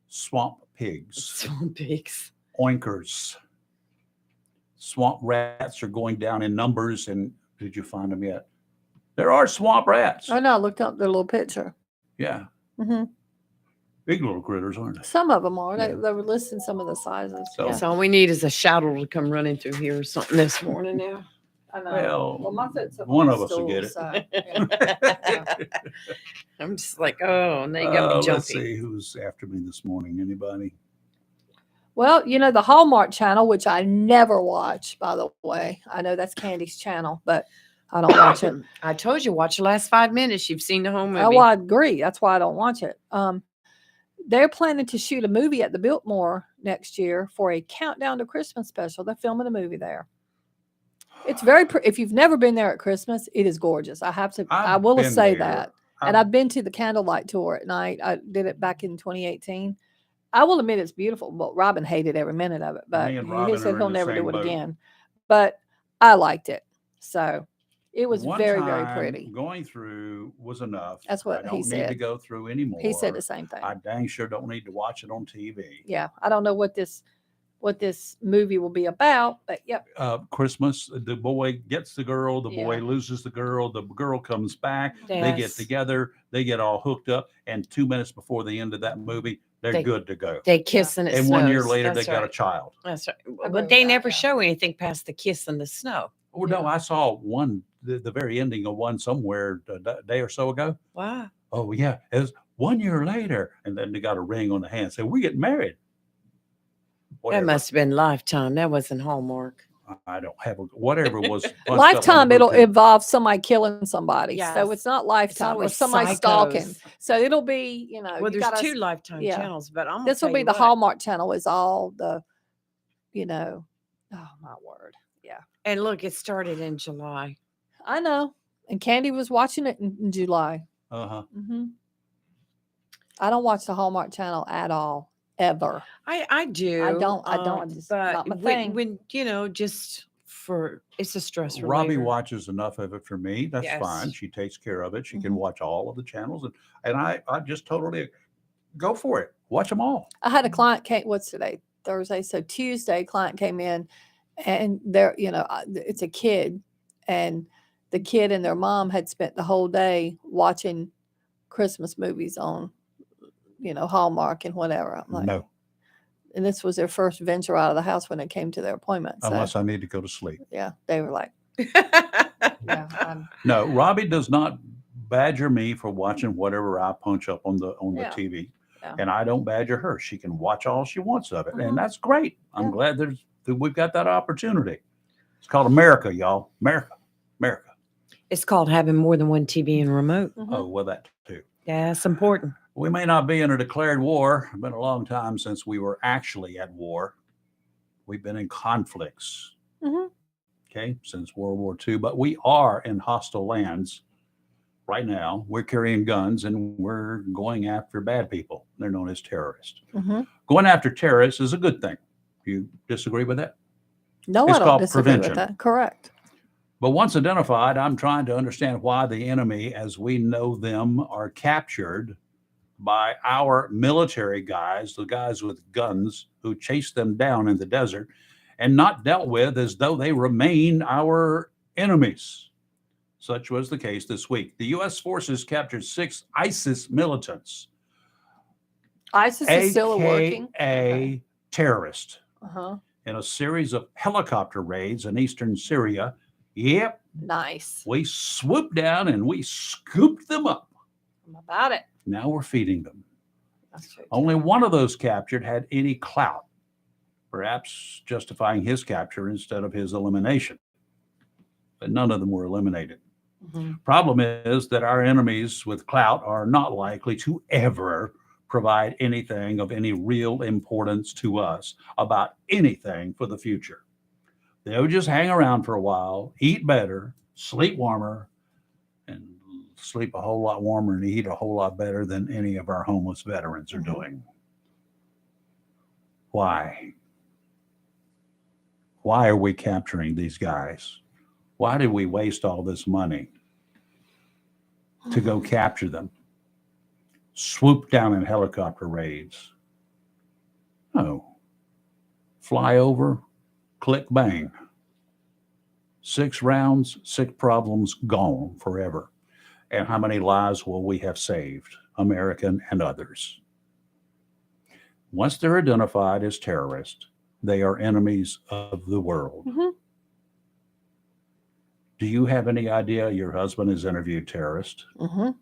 A: swamp pigs,
B: Swamp pigs.
A: oinkers. Swamp rats are going down in numbers. And did you find them yet? There are swamp rats.
C: Oh no, I looked up their little picture.
A: Yeah,
C: Hmm.
A: big little critters, aren't they?
C: Some of them are.
A: Yeah.
C: They were listing some of the sizes.
A: So-
C: Yeah.
B: So all we need is a shuttle to come running through here or something this morning now.
C: I know.
A: Well,
C: my foot's up
A: one
C: on
A: of
C: the
A: us will get
C: stool,
A: it.
C: so, yeah.
B: I'm just like, oh, now you got me
A: Let's
B: jumpy.
A: see who's after me this morning. Anybody?
C: Well, you know, the Hallmark channel, which I never watch, by the way. I know that's Candy's channel, but I don't watch it.
B: I told you, watch the last 5 minutes. You've seen the whole movie.
C: Oh, I agree. That's why I don't watch it. They're planning to shoot a movie at the Biltmore next year for a countdown to Christmas special. They're filming a movie there. It's very if you've never been there at Christmas, it is gorgeous. I will
A: been
C: say
A: there.
C: that. And I've been to the candlelight tour at night. I did it back in 2018. I will admit it's beautiful, but Robin hated every minute of it. But
A: Me and
C: he
A: Robin
C: said
A: are
C: he'll
A: in the
C: never
A: same
C: do it
A: boat.
C: again. But I liked it. So it was
A: One
C: very, very
A: time
C: pretty.
A: Going through was enough.
C: That's what
A: I
C: he
A: don't need to
C: said.
A: go through anymore.
C: He said the same thing.
A: I dang sure don't need to watch it on TV.
C: Yeah, I don't know what this movie will be about, but yep.
A: Christmas, the boy gets the girl, the boy
C: Yeah.
A: loses the girl comes back, they get
B: Yes.
A: together, they get all hooked up, and 2 minutes before the end of that movie, they're
B: They-
A: good to go.
B: They kiss and it
A: And
B: snows.
A: 1 year later,
B: That's
A: they got a
B: right.
A: child.
B: That's right.
C: agree
B: But
C: with
B: they
C: that,
B: never
C: yeah.
B: show anything past the kiss and the snow.
A: Oh, no, I saw one, the very ending of one somewhere a day or so ago.
B: Wow.
A: Oh, yeah, it was 1 year later. And then they got a ring on the hand. Said, we get married. Whatever.
B: That must have been Lifetime. That wasn't Hallmark.
A: I don't have whatever was. punched up on
C: Lifetime,
A: the
C: it'll
A: Bluetooth.
C: involve somebody killing somebody. So
B: Yes.
C: it's not Lifetime or
B: always
C: somebody stalking.
B: psychos.
C: So it'll be, you know,
B: Well,
C: you
B: there's
C: gotta-
B: 2 Lifetime
C: yeah.
B: channels, but I'm
C: This will be the Hallmark channel is all the, you know, oh my word. Yeah.
B: And look, it started in July.
C: I know. And Candy was watching it in July.
A: Uh-huh.
C: Hmm. I don't watch the Hallmark Channel at all, ever.
B: I do.
C: I don't. It's
B: But
C: not my thing.
B: when just for it's a stress
A: Robbie
B: reliever.
A: watches enough of it for me. That's fine.
B: Yes.
A: She takes care of it. She can
C: Mhm.
A: watch all of the channels, and I just totally go for it. Watch them all.
C: I had a client came. What's today? Thursday. So Tuesday, client came in, and they're it's a kid, and the kid and their mom had spent the whole day watching Christmas movies on, Hallmark and whatever. I'm like,
A: No,
C: and this was their first venture out of the house when it came to their appointment. So
A: unless I need to go to sleep.
C: yeah, they were like, yeah,
A: No, Robbie does not badger me for watching whatever I punch up on the
C: Yeah.
A: TV,
C: Yeah.
A: and I don't badger her. She can watch all she wants of it,
C: Mhm.
A: and that's great. I'm
C: Yeah.
A: glad that we've got that opportunity. It's called America, y'all. America, America.
B: It's called having more than one TV and remote.
C: mhm.
A: Oh, well, that too.
B: Yeah, it's important.
A: We may not be in a declared war. It's been a long time since we were actually at war. We've been in conflicts,
C: Mhm.
A: okay, since World War II, but we are in hostile lands right now. We're carrying guns and we're going after bad people. They're known as terrorists.
C: Mhm.
A: Going after terrorists is a good thing. You disagree with that?
C: No,
A: It's
C: I don't
A: called
C: disagree
A: prevention.
C: with that. Correct.
A: But once identified, I'm trying to understand why the enemy, as we know them, are captured by our military guys, the guys with guns who chase them down in the desert, and not dealt with as though they remain our enemies. Such was the case this week. The U.S. forces captured 6 ISIS militants,
C: ISIS is still working.
A: AKA terrorists,
C: Uh-huh.
A: in a series of helicopter raids in eastern Syria. Yep,
C: Nice.
A: we swooped down and we scooped them up.
C: I'm about it.
A: Now we're feeding them.
C: That's true.
A: Only one of those captured had any clout, perhaps justifying his capture instead of his elimination. But none of them were eliminated.
C: Mhm.
A: Problem is that our enemies with clout are not likely to ever provide anything of any real importance to us about anything for the future. They'll just hang around for a while, eat better, sleep warmer, and sleep a whole lot warmer and eat a whole lot better than any of our homeless veterans are doing. Why? Why are we capturing these guys? Why did we waste all this money to go capture them? Swoop down in helicopter raids. No. Fly over, click, bang. 6 rounds, 6 problems gone forever. And how many lives will we have saved, American and others? Once they're identified as terrorists, they are enemies of the world.
C: Mhm.
A: Do you have any idea your husband has interviewed terrorists?
C: Mhm.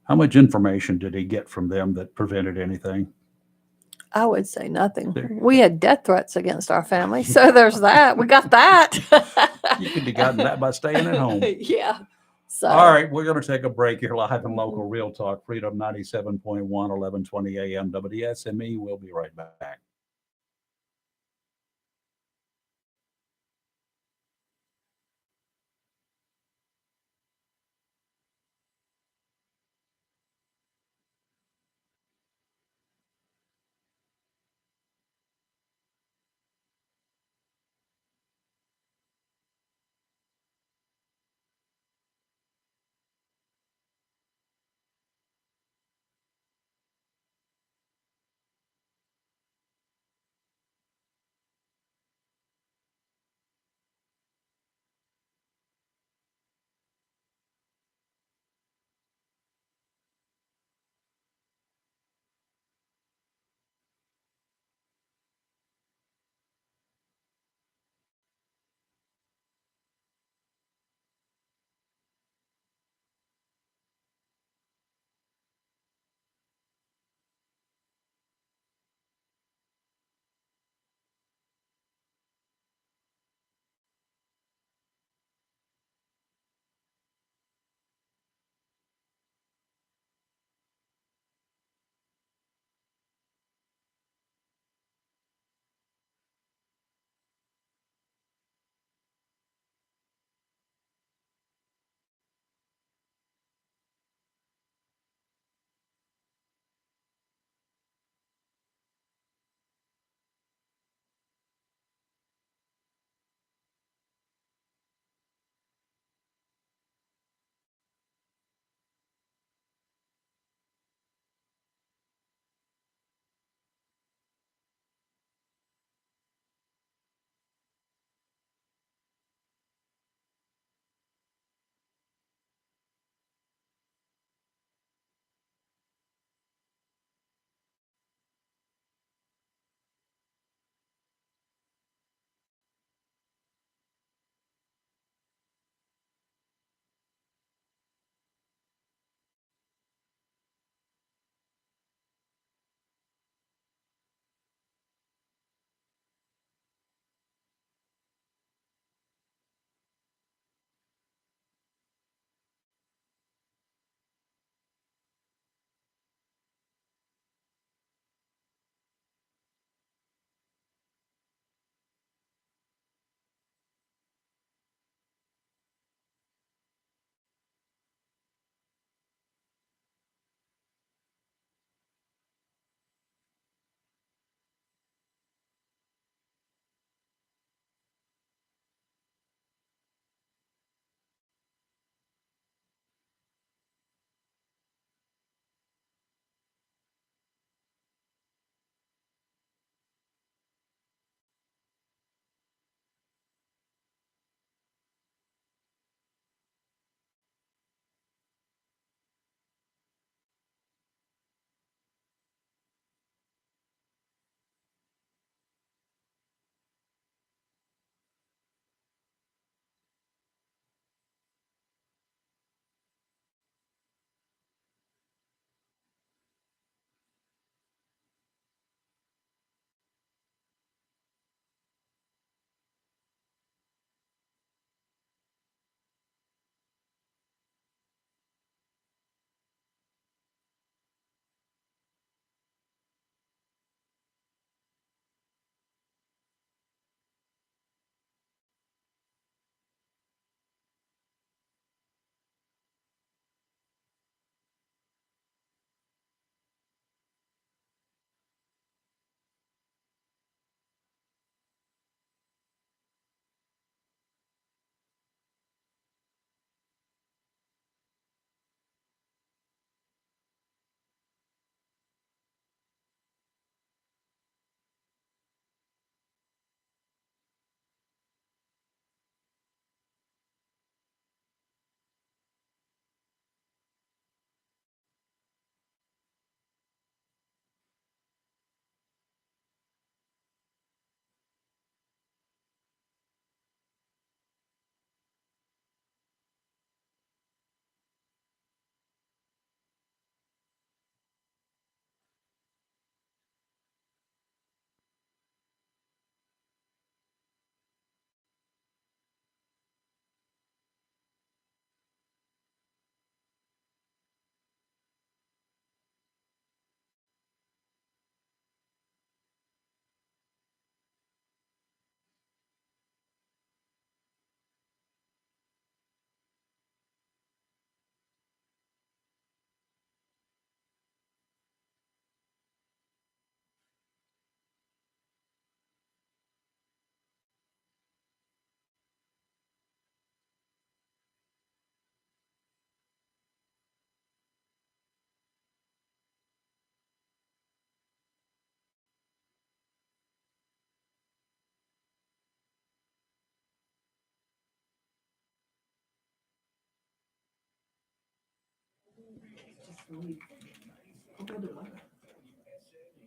A: How much information did he get from them that prevented anything?
C: I would say nothing.
A: There.
C: We had death threats against our family, so there's that. We got that.
A: You could have gotten that by staying at home.
C: Yeah. So.
A: All right, we're going to take a break here live and local Real Talk, Freedom 97.1, 1120 AM WSME. We'll be right back.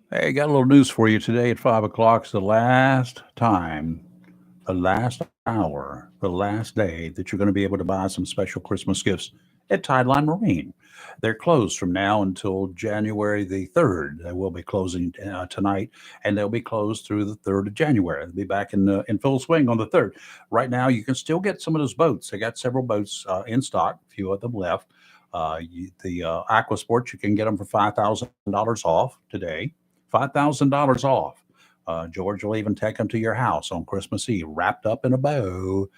A: Hey, got a little news for you today at 5 o'clock. It's the last time, the last hour, the last day that you're going to be able to buy some special Christmas gifts at Tideline Marine. They're closed from now until January the 3rd. They will be closing tonight, and they'll be closed through the 3rd of January. They'll be back in full swing on the 3rd. Right now, you can still get some of those boats. They got several boats in stock, a few of them left. The Aqua Sports, you can get them for $5,000 off today. $5,000 off. George will even take them to your house on Christmas Eve, wrapped up in a bow.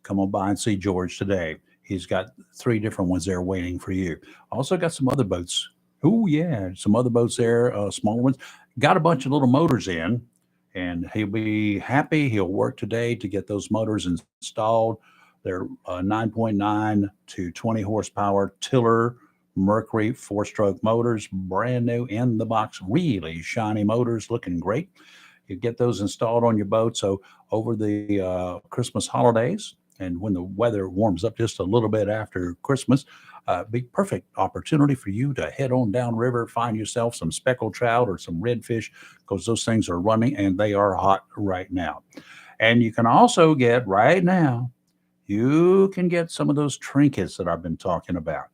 A: Come on by and see George today. He's got 3 different ones there waiting for you. Also got some other boats. Oh, yeah, some other boats there, smaller ones. Got a bunch of little motors in, and he'll be happy. He'll work today to get those motors installed. They're 9.9 to 20 horsepower tiller Mercury 4-stroke motors, brand new in the box, really shiny motors, looking great. You get those installed on your boat. So over the Christmas holidays, and when the weather warms up just a little bit after Christmas, be perfect opportunity for you to head on down river, find yourself some speckled trout or some redfish, because those things are running and they are hot right now. And you can also get right now, you can get some of those trinkets that I've been talking about.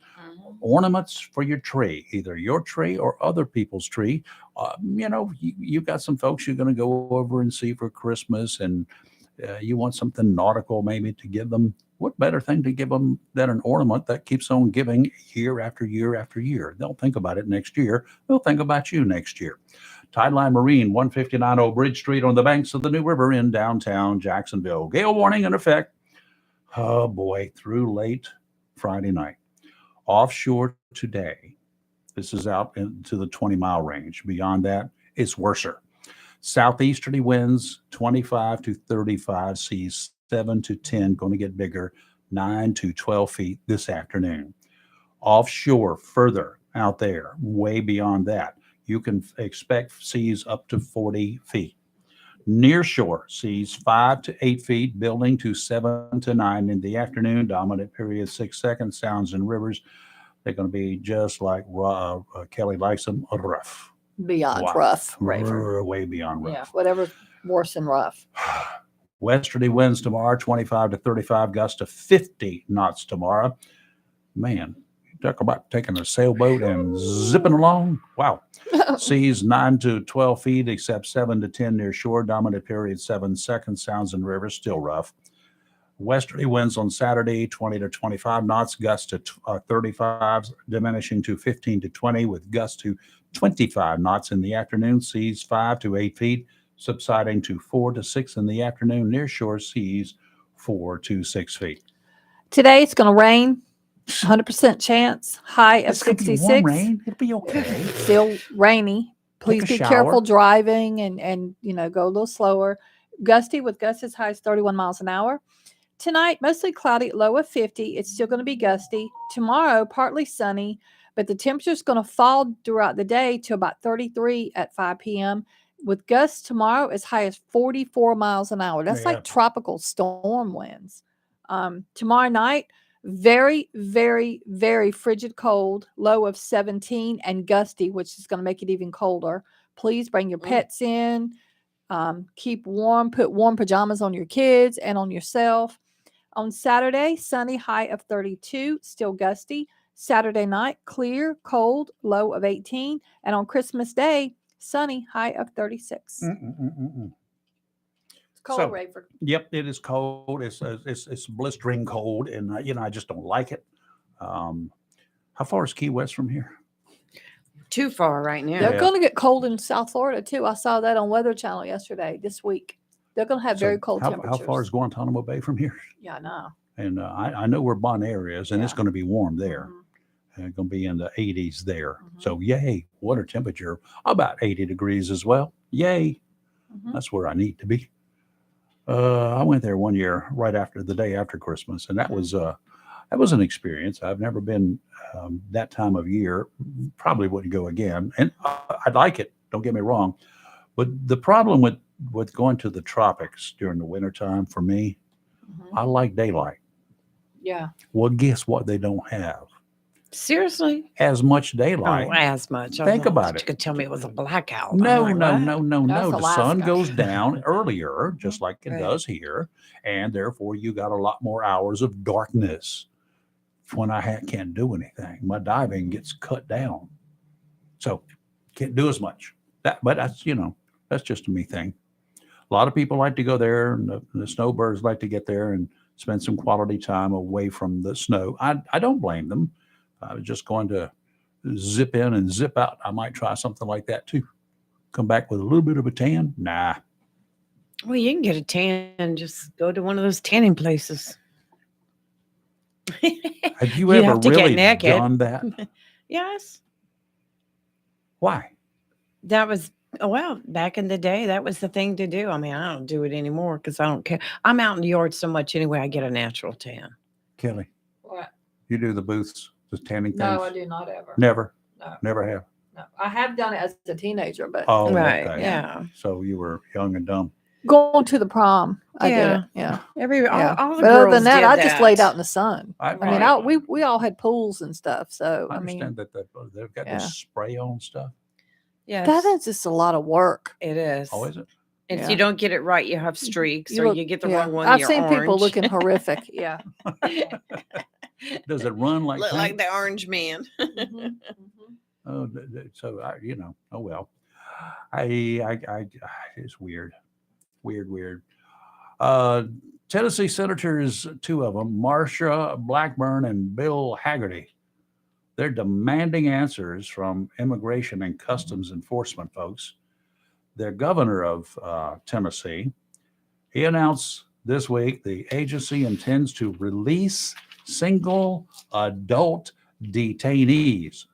A: Ornaments for your tree, either your tree or other people's tree. You've got some folks you're going to go over and see for Christmas, and you want something nautical maybe to give them. What better thing to give them than an ornament that keeps on giving year after year after year? They'll think about it next year. They'll think about you next year. Tideline Marine, 159 Old Bridge Street on the banks of the New River in downtown Jacksonville. Gale warning in effect. Oh boy, through late Friday night. Offshore today, this is out into the 20-mile range. Beyond that, it's worser. Southeasterly winds, 25 to 35, seas 7 to 10, going to get bigger, 9 to 12 feet this afternoon. Offshore, further out there, way beyond that, you can expect seas up to 40 feet. Near shore, seas 5 to 8 feet, building to 7 to 9 in the afternoon. Dominant period 6 seconds. Sounds and rivers, they're going to be just like Kelly likes them, rough.
C: Beyond rough,
A: Raver. Way beyond rough.
C: Yeah, whatever's worse than rough.
A: Westerly winds tomorrow, 25 to 35, gusts to 50 knots tomorrow. Man, talk about taking a sailboat and zipping along. Wow. Seas 9 to 12 feet, except 7 to 10 near shore. Dominant period 7 seconds. Sounds and rivers still rough. Westerly winds on Saturday, 20 to 25 knots, gusts to 35, diminishing to 15 to 20, with gusts to 25 knots in the afternoon. Seas 5 to 8 feet, subsiding to 4 to 6 in the afternoon. Near shore seas 4 to 6 feet.
C: Today it's going to rain. 100% chance. High of
A: It's gonna be
C: 66.
A: warm rain. It'll be okay.
C: Still rainy. Please
A: Take a
C: be
A: shower.
C: careful driving and go a little slower. Gusty with gusts as high as 31 miles an hour. Tonight, mostly cloudy, low of 50. It's still going to be gusty. Tomorrow, partly sunny, but the temperature is going to fall throughout the day to about 33 at 5 p.m. with gusts tomorrow as high as 44 miles an hour. That's like tropical storm winds. Tomorrow night, very, very, very frigid cold, low of 17, and gusty, which is going to make it even colder. Please bring your pets in. Keep warm. Put warm pajamas on your kids and on yourself. On Saturday, sunny, high of 32, still gusty. Saturday night, clear, cold, low of 18. And on Christmas Day, sunny, high of 36. It's cold, Rayford.
A: Yep, it is cold. It's blistering cold, and I just don't like it. How far is Key West from here?
B: Too far right now.
C: They're going to get cold in South Florida, too. I saw that on Weather Channel this week. They're going to have very cold temperatures.
A: How far is Guantanamo Bay from here?
C: Yeah, I know.
A: And I know where Bonaire is, and it's going to be warm there.
C: Mm-hmm.
A: It's going to be in the 80s there. Mm-hmm. So, yay. Water temperature, about 80 degrees as well. Yay. Mm-hmm. That's where I need to be. I went there one year right after the day after Christmas, and that was an experience. I've never been that time of year. Probably wouldn't go again. And I'd like it. Don't get me wrong. But the problem with going to the tropics during the wintertime for me, I like daylight.
C: Yeah.
A: Well, guess what they don't have?
B: Seriously?
A: as much
B: Oh,
A: daylight.
B: as much. I
A: Think
B: thought
A: about
B: You
A: it.
B: could tell me it was a blackout. I'm
A: No,
B: like,
A: no,
B: what?
A: no, no,
C: That's
A: no. The sun
C: Alaska.
A: goes down earlier, just like it
B: Right.
A: does here, and therefore you got a lot more hours of darkness. When I can't do anything, my diving gets cut down, so can't do as much. But that's that's just a me thing. A lot of people like to go there, and the snowbirds like to get there and spend some quality time away from the snow. I don't blame them. I was just going to zip in and zip out. I might try something like that too. Come back with a little bit of a tan. Nah.
B: Well, you can get a tan. Just go to one of those tanning places.
A: Have you
B: You
A: ever
B: have to get
A: really
B: naked.
A: done that?
B: Yes.
A: Why?
B: That was, well, back in the day, that was the thing to do. I mean, I don't do it anymore because I don't care. I'm out in the yard so much anyway, I get a natural tan.
A: Kelly,
C: What?
A: you do the booths, the tanning things?
C: No, I do not ever.
A: Never.
C: No.
A: Never have.
C: No. I have done it as a teenager, but
A: Oh,
B: Right.
A: okay.
B: Yeah.
A: So you were young and dumb.
C: going to the prom, I did
B: Yeah.
C: it. Yeah.
B: All the
C: But other
B: girls
C: than that,
B: did
C: I just laid
B: that.
C: out in the sun. I mean,
B: Right.
C: we all had pools and stuff. So,
A: I
C: I mean,
A: understand that they've got
C: yeah.
A: this spray on stuff.
B: Yes.
C: that is just a lot of work.
B: It is.
A: Oh, is it?
B: If
C: Yeah.
B: you don't get it right, you have streaks,
C: You
B: or
C: look-
B: you get the
C: yeah.
B: wrong one.
C: I've
B: you're
C: seen people
B: orange.
C: looking horrific. Yeah.
A: Does it run like
B: Look
A: paint?
B: like the orange man.
C: Mhm,
A: Oh, so oh well. It's weird. Weird. Tennessee senators, two of them, Marsha Blackburn and Bill Haggerty, they're demanding answers from immigration and customs enforcement folks. Their governor of Tennessee, he announced this week the agency intends to release single adult detainees,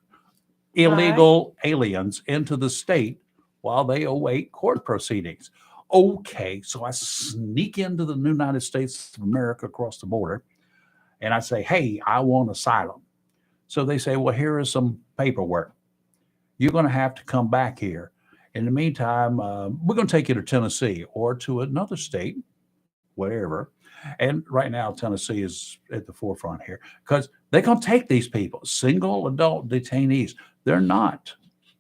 A: illegal aliens, into the state while they await court proceedings. Okay, so I sneak into the United States of America across the border and I say, hey, I want asylum. So they say, well, here is some paperwork. You're going to have to come back here. In the meantime, we're going to take you to Tennessee or to another state, wherever. And right now, Tennessee is at the forefront here because they're going to take these people, single adult detainees. They're not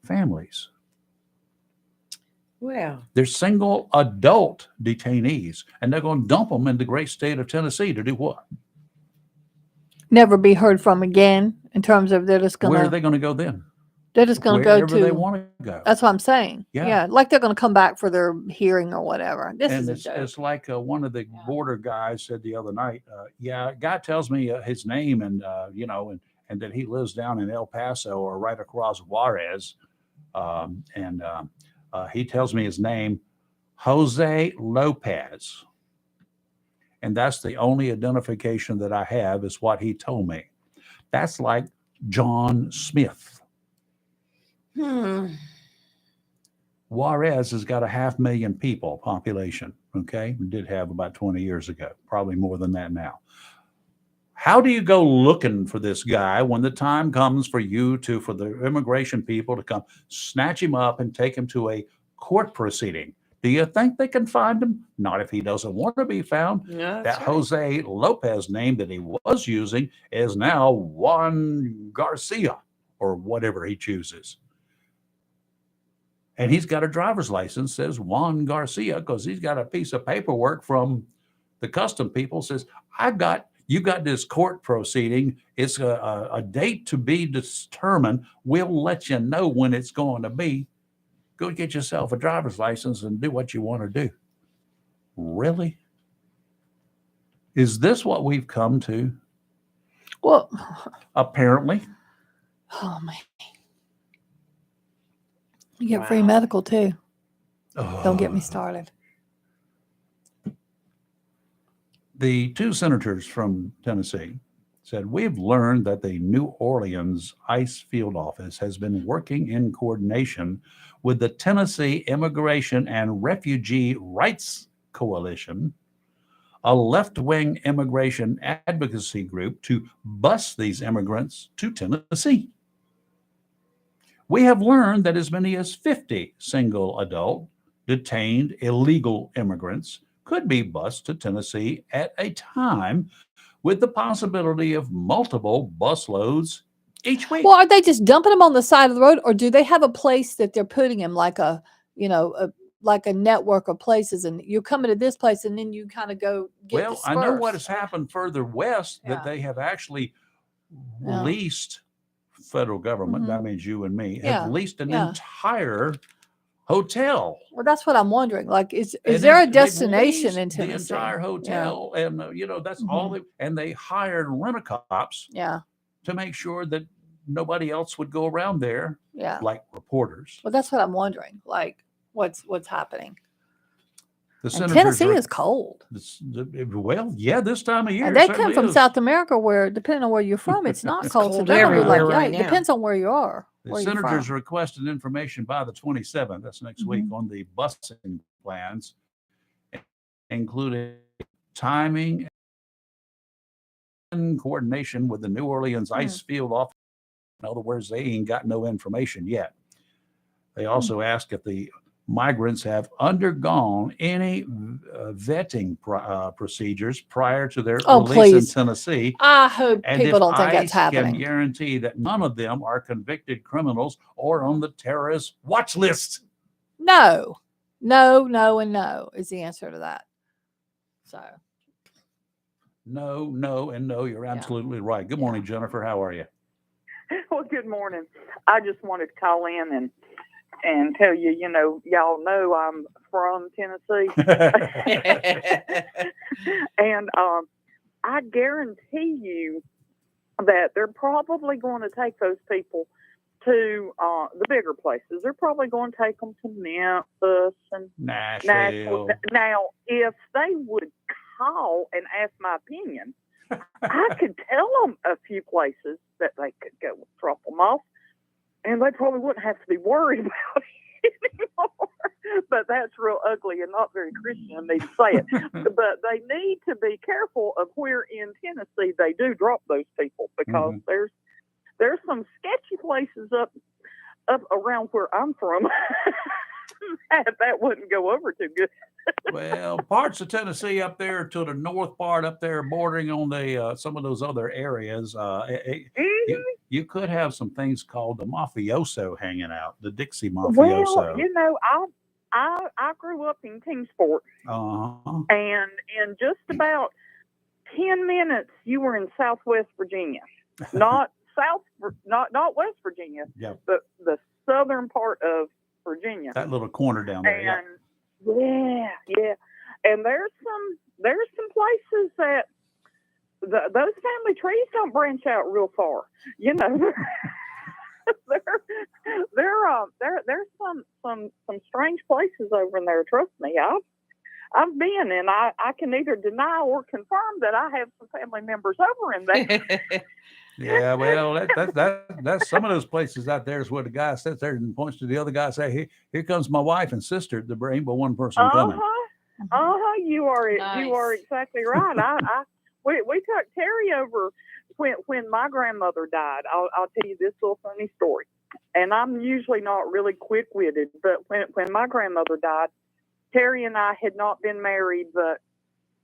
A: families.
B: Well,
A: They're single adult detainees, and they're going to dump them in the great state of Tennessee to do what?
C: Never be heard from again in terms of they're just
A: Where are
C: gonna
A: they going to go then?
C: they're just gonna go
A: Wherever they
C: to.
A: want to go.
C: That's what I'm saying.
A: Yeah.
C: Yeah, like they're gonna come back for their hearing or whatever. This
A: And
C: is a
A: it's,
C: joke.
A: it's like one of the
C: Yeah.
A: border guys said the other night, a guy tells me his name and that he lives down in El Paso or right across Juarez. He tells me his name, Jose Lopez. And that's the only identification that I have is what he told me. That's like John Smith. Juarez has got 500,000 people population. Okay. We did have about 20 years ago, probably more than that now. How do you go looking for this guy when the time comes for the immigration people to come snatch him up and take him to a court proceeding? Do you think they can find him? Not if he doesn't want to be found.
B: yeah,
A: That
B: that's right.
A: Jose Lopez name that he was using is now Juan Garcia or whatever he chooses. And he's got a driver's license says Juan Garcia because he's got a piece of paperwork from the custom people says, you got this court proceeding. It's a date to be determined. We'll let you know when it's going to be. Go get yourself a driver's license and do what you want to do. Really? Is this what we've come to?
C: Well,
A: Apparently.
C: oh man, you get free
B: Wow.
C: medical too. Don't get me
A: Oh.
C: started.
A: The two senators from Tennessee said, we've learned that the New Orleans ICE field office has been working in coordination with the Tennessee Immigration and Refugee Rights Coalition, a left-wing immigration advocacy group, to bus these immigrants to Tennessee. We have learned that as many as 50 single adult detained illegal immigrants could be bused to Tennessee at a time, with the possibility of multiple busloads each week.
C: Well, are they just dumping them on the side of the road, or do they have a place that they're putting them, like like a network of places, and you're coming to this place, and then you kind of go get
A: Well, I know what has
C: dispersed?
A: happened further west that
C: Yeah.
A: they have actually
C: Yeah.
A: leased federal government. That means you and me have
C: Yeah.
A: leased an
C: Yeah.
A: entire hotel.
C: Well, that's what I'm wondering. Like, is
A: And
C: there a
A: they've
C: destination
A: leased
C: in
A: the
C: Tennessee?
A: entire
C: Yeah.
A: hotel, and that's all
C: Mhm.
A: and they hired rent-a-cops
C: Yeah.
A: to make sure that nobody else would go around there,
C: Yeah.
A: like reporters.
C: Well, that's what I'm wondering. Like, what's happening?
A: The
C: And
A: senators
C: Tennessee
A: are
C: is cold.
A: well, yeah, this time of year
C: And
A: it
C: they come
A: certainly
C: from
A: is.
C: South America, where depending on where you're from, it's not
B: It's
C: cold. So
B: cold
C: they're gonna be like,
B: everywhere
C: yeah,
B: right
C: it
B: now.
C: depends on where you are.
A: The
C: Where you're
A: senators
C: from.
A: requested information by the 27th, that's next week,
C: Mhm.
A: on the busing plans, including timing and coordination with the New Orleans ice field office. In other words, they ain't got no information yet. They also ask if the migrants have undergone any vetting procedures prior to their
C: Oh,
A: release
C: please.
A: in Tennessee,
C: I hope
A: and
C: people
A: if
C: don't think that's
A: ICE can
C: happening.
A: guarantee that none of them are convicted criminals or on the terrorist watch list.
C: No, no, no, and no is the answer to that. So,
A: No, no, and no. You're absolutely right. Good morning, Jennifer. How are you?
G: Well, good morning. I just wanted to call in and tell you, y'all know I'm from Tennessee. And I guarantee you that they're probably going to take those people to the bigger places. They're probably going to take them to Memphis and
A: Nashville.
G: Now, if they would call and ask my opinion, I could tell them a few places that they could go drop them off, and they probably wouldn't have to be worried about it anymore. But that's real ugly and not very Christian of me to say it. But they need to be careful of where in Tennessee they do drop those people, because there's some sketchy places up around where I'm from that wouldn't go over too good.
A: Well, parts of Tennessee up there to the north part up there, bordering on the some of those other areas, you could have some things called the mafioso hanging out, the Dixie mafioso.
G: Well, I grew up in Kingsport, and in just about 10 minutes, you were in Southwest Virginia, not West Virginia, but the southern part of Virginia.
A: That little corner down there.
G: And yeah. And there's some places that those family trees don't branch out real far. There's some strange places over in there. Trust me, I've been, and I can neither deny or confirm that I have some family members over in there.
A: Yeah, well, that's some of those places out there is where the guy sits there and points to the other guy and say, here comes my wife and sister. The ain't but one person coming.
G: You are
C: Nice.
G: exactly right. We took Terry over when my grandmother died. I'll tell you this little funny story, and I'm usually not really quick-witted, but when my grandmother died, Terry and I had not been married but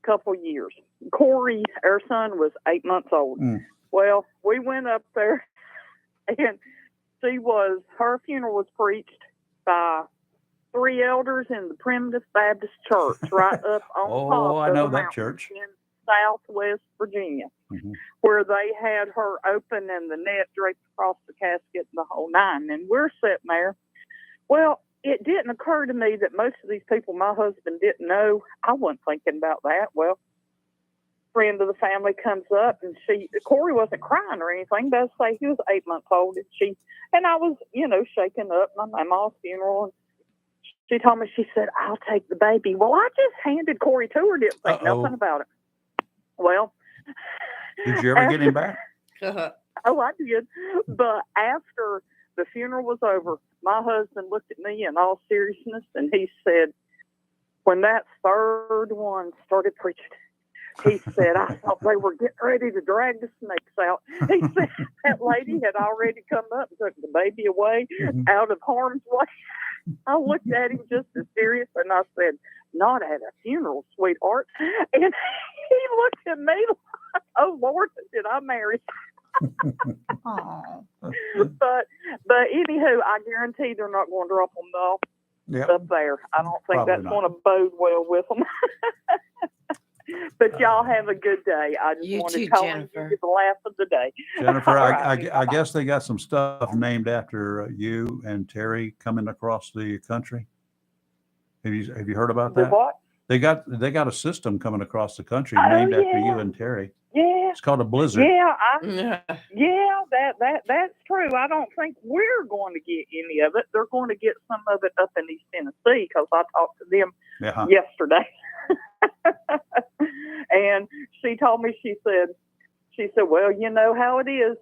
G: a couple years. Corey, our son, was 8 months old. Well, we went up there, and her funeral was preached by 3 elders in the Primitive Baptist Church right up on top
A: I
G: of
A: know
G: the
A: that
G: mountain
A: church.
G: in Southwest Virginia, where they had her open and the net draped across the casket and the whole nine. And we're sitting there. Well, it didn't occur to me that most of these people my husband didn't know. I wasn't thinking about that. Well, friend of the family comes up, and Corey wasn't crying or anything, but I say he was 8 months old, and I was, shaking up my mama's funeral, and she told me, she said, I'll take the baby. Well, I just handed Corey to her, didn't think nothing about it. Well,
A: did you ever get him back?
G: Oh, I did. But after the funeral was over, my husband looked at me in all seriousness, and he said, when that third one started preaching, he said, I thought they were getting ready to drag the snakes out. He said that lady had already come up and took the baby away out of harm's way. I looked at him just as serious, and I said, not at a funeral, sweetheart. And he looked at me like, oh, Lord, did I marry?
C: Aw.
G: but anywho, I guarantee they're not going to drop them off
A: Yeah,
G: up there. I don't think
A: Probably
G: that's
A: not.
G: going to bode well with them. But y'all have a good day. I just
B: You
G: wanted
B: too,
G: to call and
B: Jennifer.
G: give you the laugh of the day.
A: Jennifer,
G: All
A: I
G: right.
A: guess they got some stuff named after you and Terry coming across the country. Have you heard about
G: The
A: that?
G: what?
A: They got a system coming across the country
G: Oh,
A: named after you
G: yeah.
A: and Terry.
G: Yeah.
A: It's called a blizzard.
G: Yeah,
B: Yeah.
G: that's true. I don't think we're going to get any of it. They're going to get some of it up in East Tennessee because I talked to them
A: Yeah.
G: yesterday. And she told me, she said, well, you know how it is.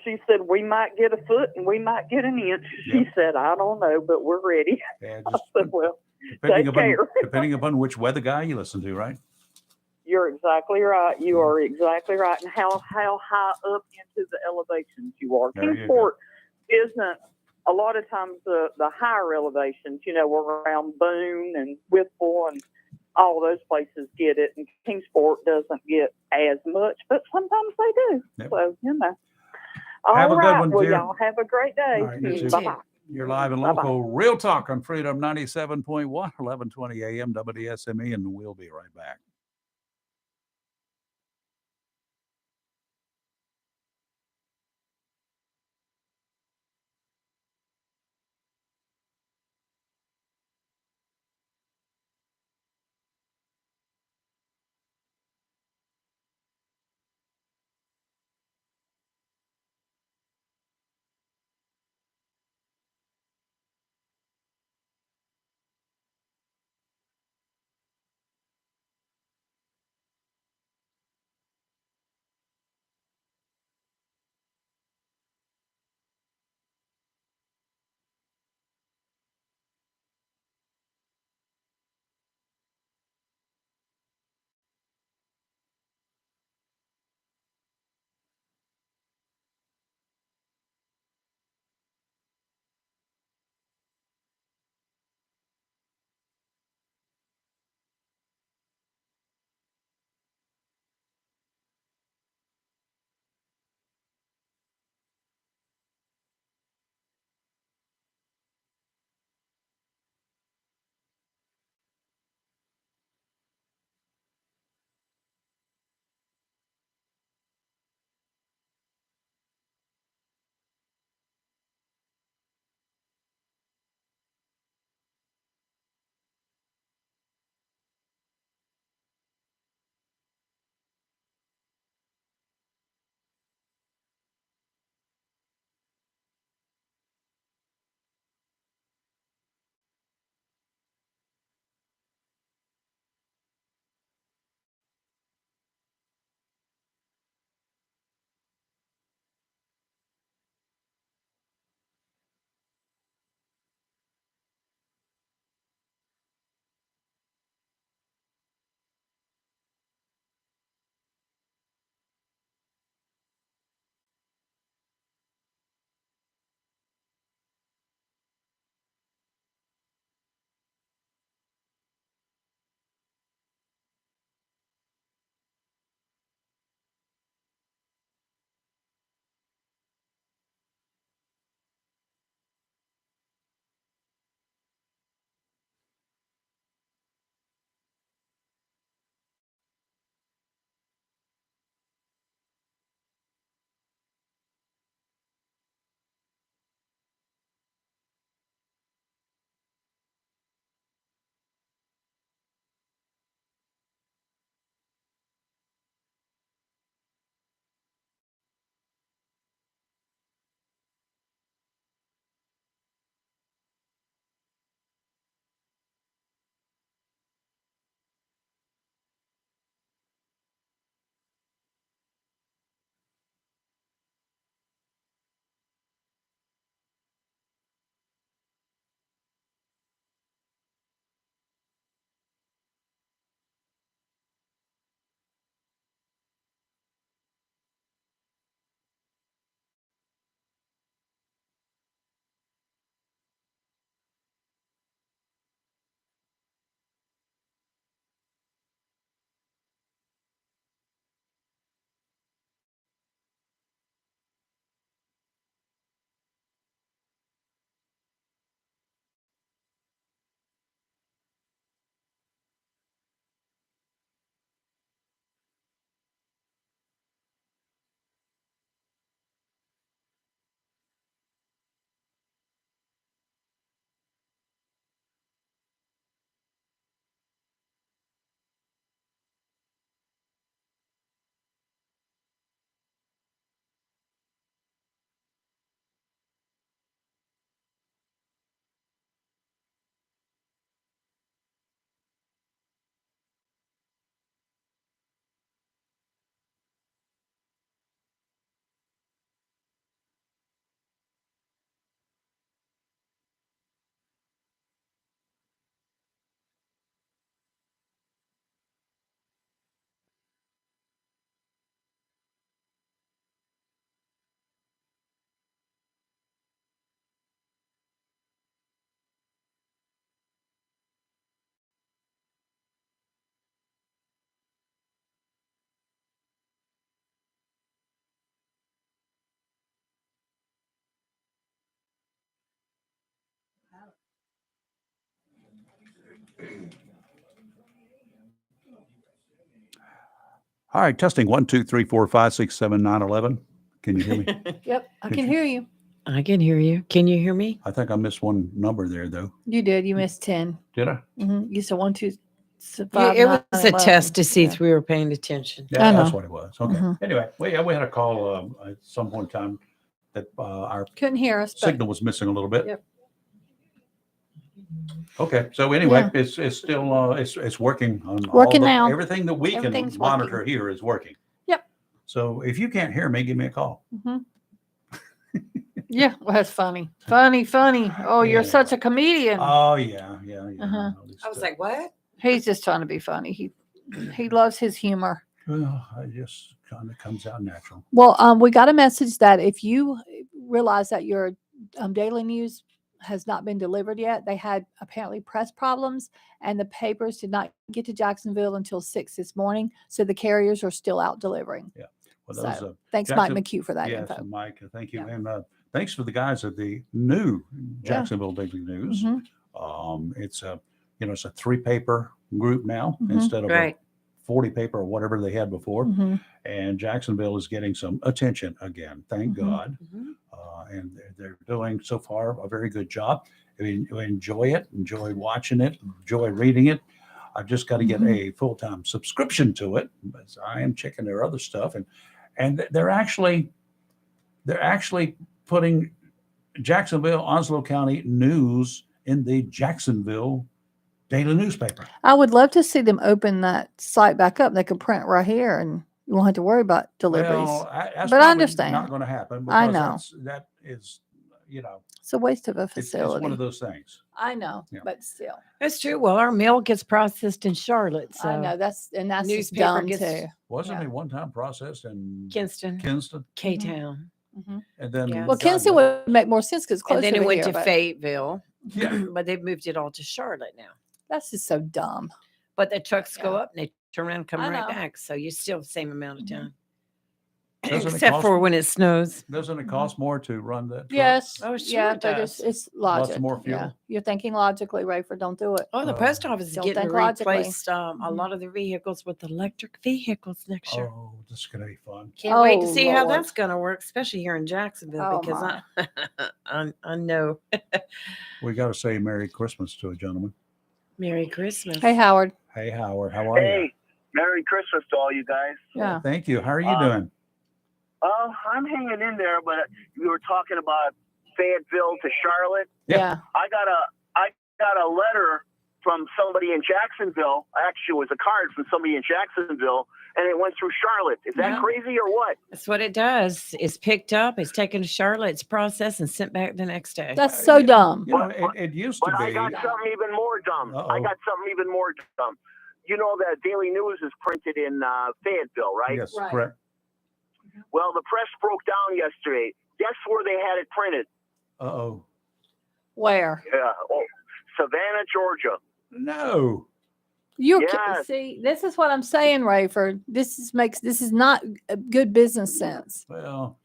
G: She said, we might get a foot and we might get an inch. She
A: Yep.
G: said, I don't know, but we're ready.
A: Yeah,
G: I
A: just
G: said, well,
A: depending
G: take
A: upon
G: care.
A: depending upon which weather guy you listen to, right?
G: You're exactly right. You are exactly right. And how high up into the elevations you are.
A: There you go.
G: Kingsport isn't, a lot of times the higher elevations, you know, we're around Boone and Whipple and all those places get it. And Kingsport doesn't get as much, but sometimes they do.
A: Yep.
G: So, you know.
A: Have
G: All
A: a good
G: right.
A: one,
G: Well,
A: dear.
G: y'all have a great day.
A: All right, you
B: You
A: too.
B: too.
G: Bye-bye.
A: You're live and
G: Bye-bye.
A: local. Real Talk on Freedom 97.1, 1120 AM WSME, and we'll be right back. All right, testing 1, 2, 3, 4, 5, 6, 7, 9, 11. Can you hear me?
C: Yep, I
A: Did
C: can
A: you?
C: hear you.
B: I can hear you. Can you hear me?
A: I think I missed one number there, though.
C: You did. You missed 10.
A: Did I?
C: You said 1, 2,
B: Yeah,
C: 5,
B: it
C: 9,
B: was a
C: 11.
B: test to see
C: Yeah.
B: if we were paying attention.
A: Yeah,
C: I
A: that's
C: know.
A: what it was. Okay.
C: Mhm.
A: Anyway, we had a call at some point in time that our
C: Couldn't hear us. But
A: signal was missing a little bit.
C: Yep.
A: Okay. So anyway,
C: Yeah.
A: it's still it's working on
C: Working now.
A: everything that we can
C: Everything's
A: monitor
C: working.
A: here is working.
C: Yep.
A: So if you can't hear me, give me a call.
C: Yeah, well, that's funny. Funny. Oh, you're
A: Yeah.
C: such a comedian.
A: Oh yeah.
C: Uh-huh.
A: At least,
B: I was like, what?
C: He's just trying to be funny. He loves his humor.
A: well, I just kind of comes out natural.
C: Well, we got a message that if you realize that your daily news has not been delivered yet, they had apparently press problems, and the papers did not get to Jacksonville until 6 this morning. So the carriers are still out delivering.
A: Well,
C: So,
A: those,
C: Thanks,
A: Jackson-
C: Mike McHugh, for that
A: yes,
C: info.
A: Mike, thank you,
C: Yeah.
A: and thanks for the guys at the new Jacksonville Daily News.
C: Mhm.
A: It's a it's a 3-paper group now
C: Mhm.
A: instead of
B: Right.
A: a 40-paper or whatever they had before.
C: Mhm.
A: And Jacksonville is getting some attention again, thank
C: Mhm.
A: God. And they're doing so far a very good job. I mean, I enjoy it, enjoy watching it, enjoy reading it. I've just got to get
C: Mhm.
A: a full-time subscription to it, but I am checking their other stuff, and they're actually putting Jacksonville, Onslow County news in the Jacksonville daily newspaper.
C: I would love to see them open that site back up. They could print right here, and you won't have to worry about deliveries.
A: Well, that's
C: But I
A: probably
C: understand.
A: not going to happen.
C: I
A: Because
C: know.
A: that is,
C: It's a waste of a
A: it's
C: facility.
A: one of those things.
C: I know,
A: Yeah.
C: but still,
B: That's true. Well, our mail gets processed in Charlotte. So
C: I know that's just
B: newspaper
C: dumb
B: gets-
C: too.
A: Wasn't
C: Yeah.
A: it one time processed in
B: Kinston,
A: Kinston,
B: K Town.
A: and then
B: Yeah.
C: Well,
A: God
C: Kinston
A: knows-
C: would make more sense because closer
B: And then it
C: to
B: went
C: here,
B: to
C: but
B: Fayetteville.
A: Yeah.
B: But they've moved it all to Charlotte now.
C: that's just so dumb.
B: But the trucks go
C: Yeah.
B: up and they turn around and come
C: I
B: right
C: know.
B: back. So you still have the same amount of
C: Mhm.
B: time.
A: Doesn't it
B: Except
A: cost-
B: for when it snows.
A: Doesn't it cost more to run that? truck?
C: Yes.
B: Oh, sure
C: yeah,
B: it
C: but
B: does.
C: it's
A: Lots
C: logic.
A: more
C: Yeah.
A: fuel.
C: You're thinking logically, Rayford. Don't do it.
B: Oh, the
A: Oh.
B: post office is
C: Don't
B: getting to
C: think logically.
B: replace a
C: Mhm.
B: lot of their vehicles with electric vehicles next year.
A: Oh, this is going to be fun.
B: Can't wait to
C: Oh,
B: see how
C: Lord.
B: that's going to work, especially here in Jacksonville,
C: Oh,
B: because
C: my.
B: I know.
A: We got to say Merry Christmas to a gentleman.
B: Merry Christmas.
C: Hey, Howard.
A: Hey, Howard, how are you?
H: Hey, Merry Christmas to all you guys.
C: Yeah.
A: Thank you. How are you doing?
H: I'm hanging in there, but you were talking about Fayetteville to Charlotte.
A: Yeah.
C: Yeah.
H: I got a letter from somebody in Jacksonville. Actually, it was a card from somebody in Jacksonville, and it went through Charlotte. Is that
B: Yeah.
H: crazy or what?
B: That's what it does. It's picked up, it's taken to Charlotte, it's processed and sent back the next day.
C: That's so
A: yeah.
C: dumb.
A: It used to
H: But I
A: be.
H: got something even more dumb.
A: Uh-oh.
H: I got something even more dumb. You know that Daily News is printed in Fayetteville, right?
A: Yes,
C: Right.
A: correct.
H: Well, the press broke down yesterday. Guess where they had it printed?
A: Uh-oh.
C: Where?
H: Savannah, Georgia.
A: No.
C: You're
H: Yes.
C: see, this is what I'm saying, Rayford. This is not good business sense
A: Well,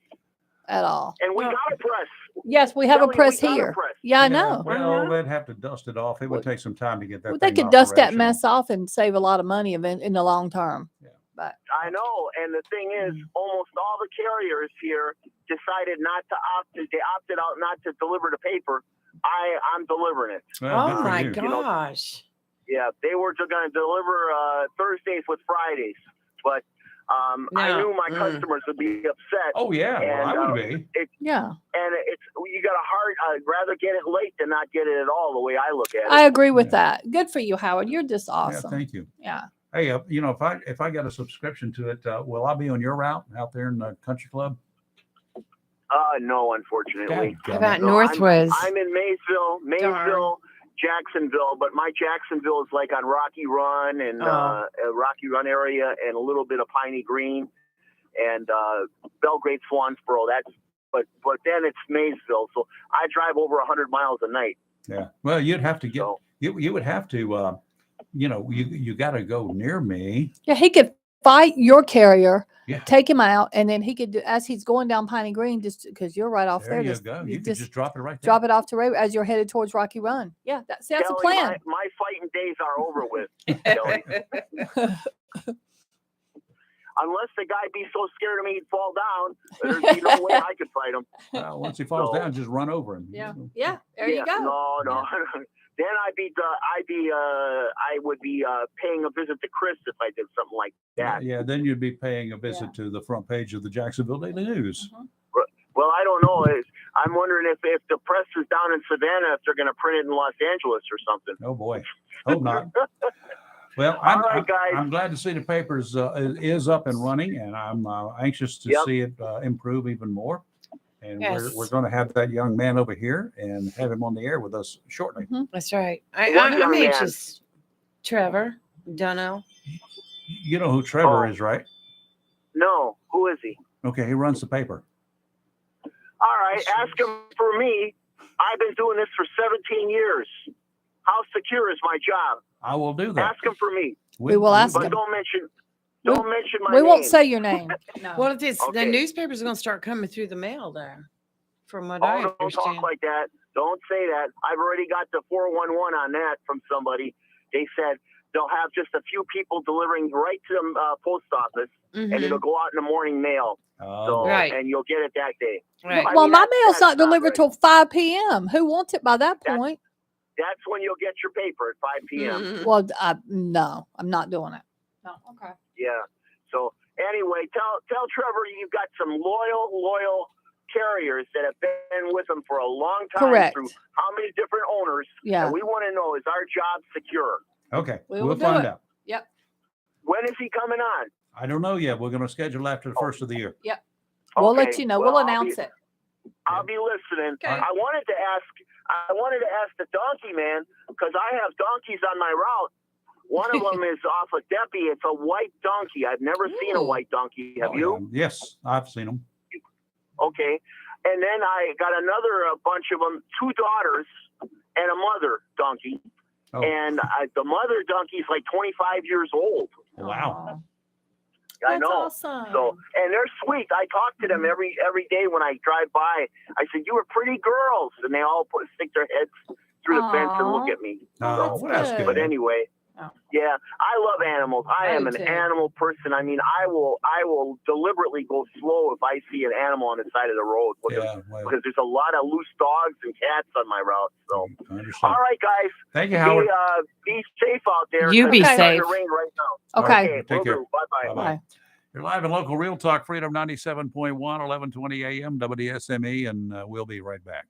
C: at all.
H: And we
B: Well-
H: got a press.
C: Yes, we have a
H: Kelly,
C: press
H: we got a
C: here.
H: press.
C: Yeah, I
A: yeah,
C: know.
A: Well, they'd have to dust it off. It would
C: Well,
A: take some time to get that
C: Well, they
A: thing
C: could dust that
A: operational.
C: mess off and save a lot of money in the long term.
A: Yeah.
C: But
H: I know, and the thing is, almost all the carriers here decided not to they opted out not to deliver the paper. I'm delivering it.
A: Well, good
B: Oh
A: for
B: my
A: you.
B: gosh.
H: Yeah, they were going to deliver Thursdays with Fridays, but I
B: No.
H: knew my customers would be upset.
A: Oh, yeah. Well, I
H: And,
A: would be.
C: yeah,
H: And it's you got a hard. I'd rather get it late than not get it at all. The way I look at it.
C: I agree with
A: Yeah.
C: that. Good for you, Howard. You're just awesome.
A: Yeah, thank you.
C: Yeah.
A: Hey, if I got a subscription to it, will I be on your route out there in the country club?
H: No, unfortunately.
B: How about
H: No,
B: Northwest?
H: I'm in Maysville, Jacksonville, but my Jacksonville is like on Rocky Run and Rocky Run area and a little bit of Piney Green and Belgrade Swansboro. But then it's Maysville, so I drive over 100 miles a night.
A: Yeah. Well, you'd have to get
H: So,
A: you would have to you got to go near me.
C: Yeah, he could fight your carrier,
A: Yeah.
C: take him out, and then he could do, as he's going down Piney Green, just because you're right off
A: There
C: there.
A: you go. You could just drop it right there.
C: drop it off to Ray as you're headed towards Rocky Run. Yeah, that's a
H: Kelly,
C: plan.
H: My fighting days are over with, Kelly. Unless the guy be so scared of me he'd fall down, there'd be no way I could fight him.
A: Well, once he falls down, just run over him.
C: Yeah, yeah. There you go.
H: No. Then I would be paying a visit to Chris if I did something like that.
A: Yeah, then you'd be paying a visit to the front page of the Jacksonville Daily News.
H: Well, I don't know. I'm wondering if the press is down in Savannah, if they're going to print it in Los Angeles or something.
A: Oh boy, hope not. Well, I'm glad to see the papers is up and running, and I'm anxious to see it improve even more. And we're going to have that young man over here and have him on the air with us shortly.
B: That's right. I'm anxious. Trevor Dunno.
A: You know who Trevor is, right?
H: No. Who is he?
A: Okay, he runs the paper.
H: All right. Ask him for me. I've been doing this for 17 years. How secure is my job?
A: I will do that.
H: Ask him for me.
C: We will ask
H: but
C: him.
H: Don't mention my
C: We
H: name.
C: won't say your name. No.
B: Well, the newspapers are going to start coming through the mail there, from what I
H: don't
B: understand.
H: talk like that. Don't say that. I've already got the 411 on that from somebody. They said they'll have just a few people delivering right to the post office, and it'll go out in the morning mail. And you'll get it that day.
B: Right.
C: Well, my mail's not delivered till 5 p.m. Who wants it by that point?
H: That's when you'll get your paper at 5 p.m.
C: Well, no, I'm not doing it. No. Okay.
H: Yeah. So anyway, tell Trevor you've got some loyal carriers that have been with him for a long time.
C: Correct.
H: Through how many different owners?
C: Yeah.
H: And we want to know, is our job secure?
A: Okay.
C: We'll
A: find out.
C: Yep.
H: When is he coming on?
A: I don't know yet. We're going to schedule after the first of the year.
C: Yep. We'll
H: Okay.
C: let you know.
H: Well,
C: We'll announce it.
H: I'll be listening.
B: Okay.
H: I wanted to ask the donkey man, because I have donkeys on my route. One of them is off of Deppy. It's a white donkey. I've never seen a white donkey. Have you?
A: Yeah. Yes, I've seen them.
H: Okay. And then I got another bunch of them, 2 daughters and a mother donkey.
A: Oh.
H: And the mother donkey's like 25 years old.
A: Wow.
H: I know.
C: Awesome.
H: So, and they're sweet. I talk to them every day when I drive by. I said, "You were pretty girls," and they all stick their heads through the fence and look at me.
A: Oh, well, that's good.
H: But anyway, yeah, I love animals. I am an animal person. I mean, I will deliberately go slow if I see an animal on the side of the road because there's a lot of loose dogs and cats on my route. So, all right, guys.
A: Thank you, Howard.
H: Be safe out there.
B: You be
H: It's
B: safe.
H: starting to rain right now.
C: Okay.
A: Take care.
H: Bye-bye.
C: Bye.
A: You're live in local Real Talk Freedom 97.1, 1120 a.m. WSME, and we'll be right back.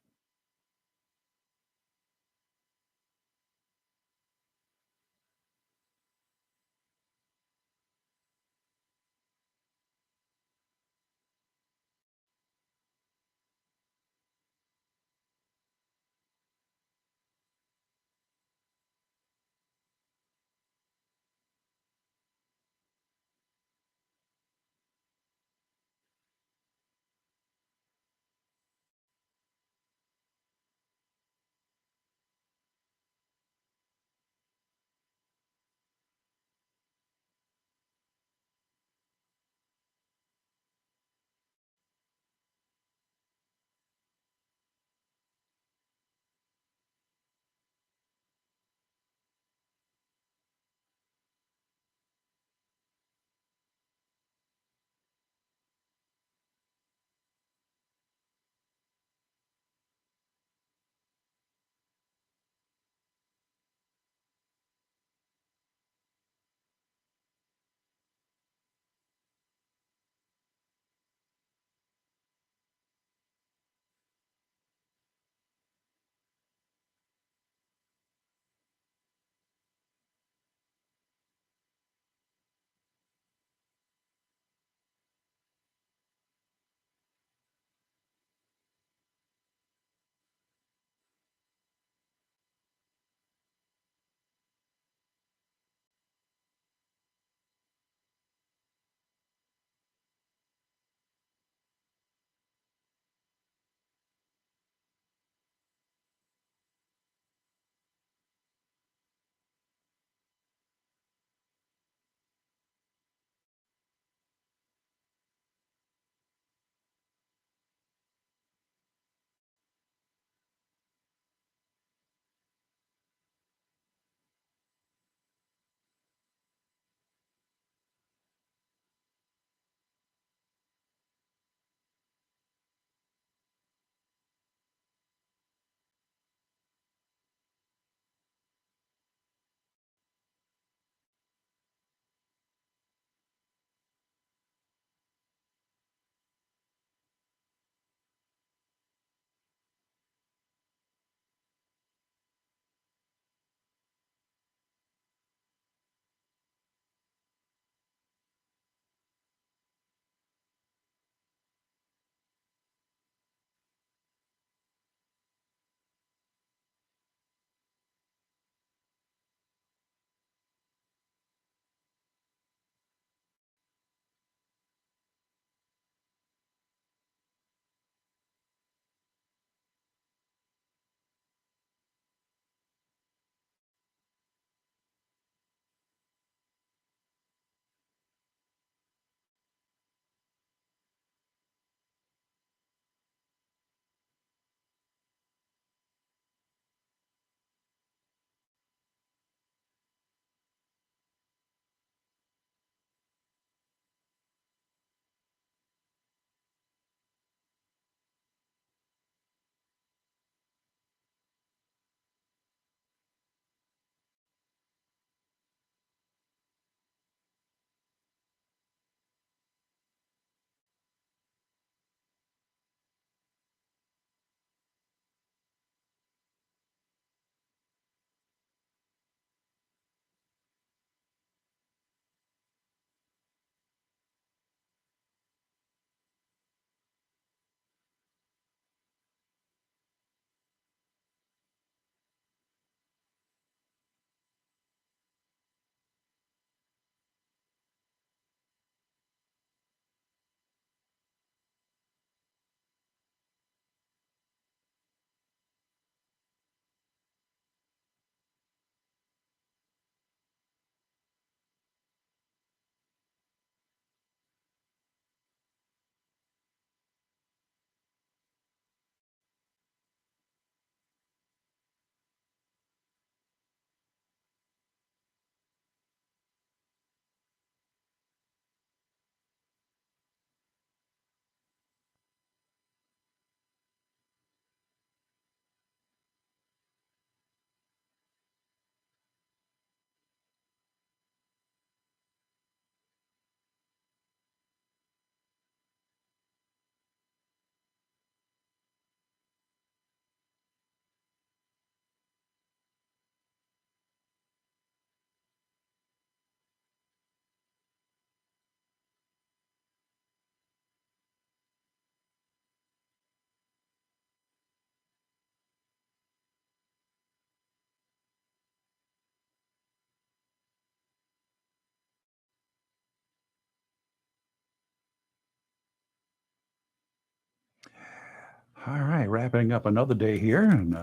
A: All right, wrapping up another day here in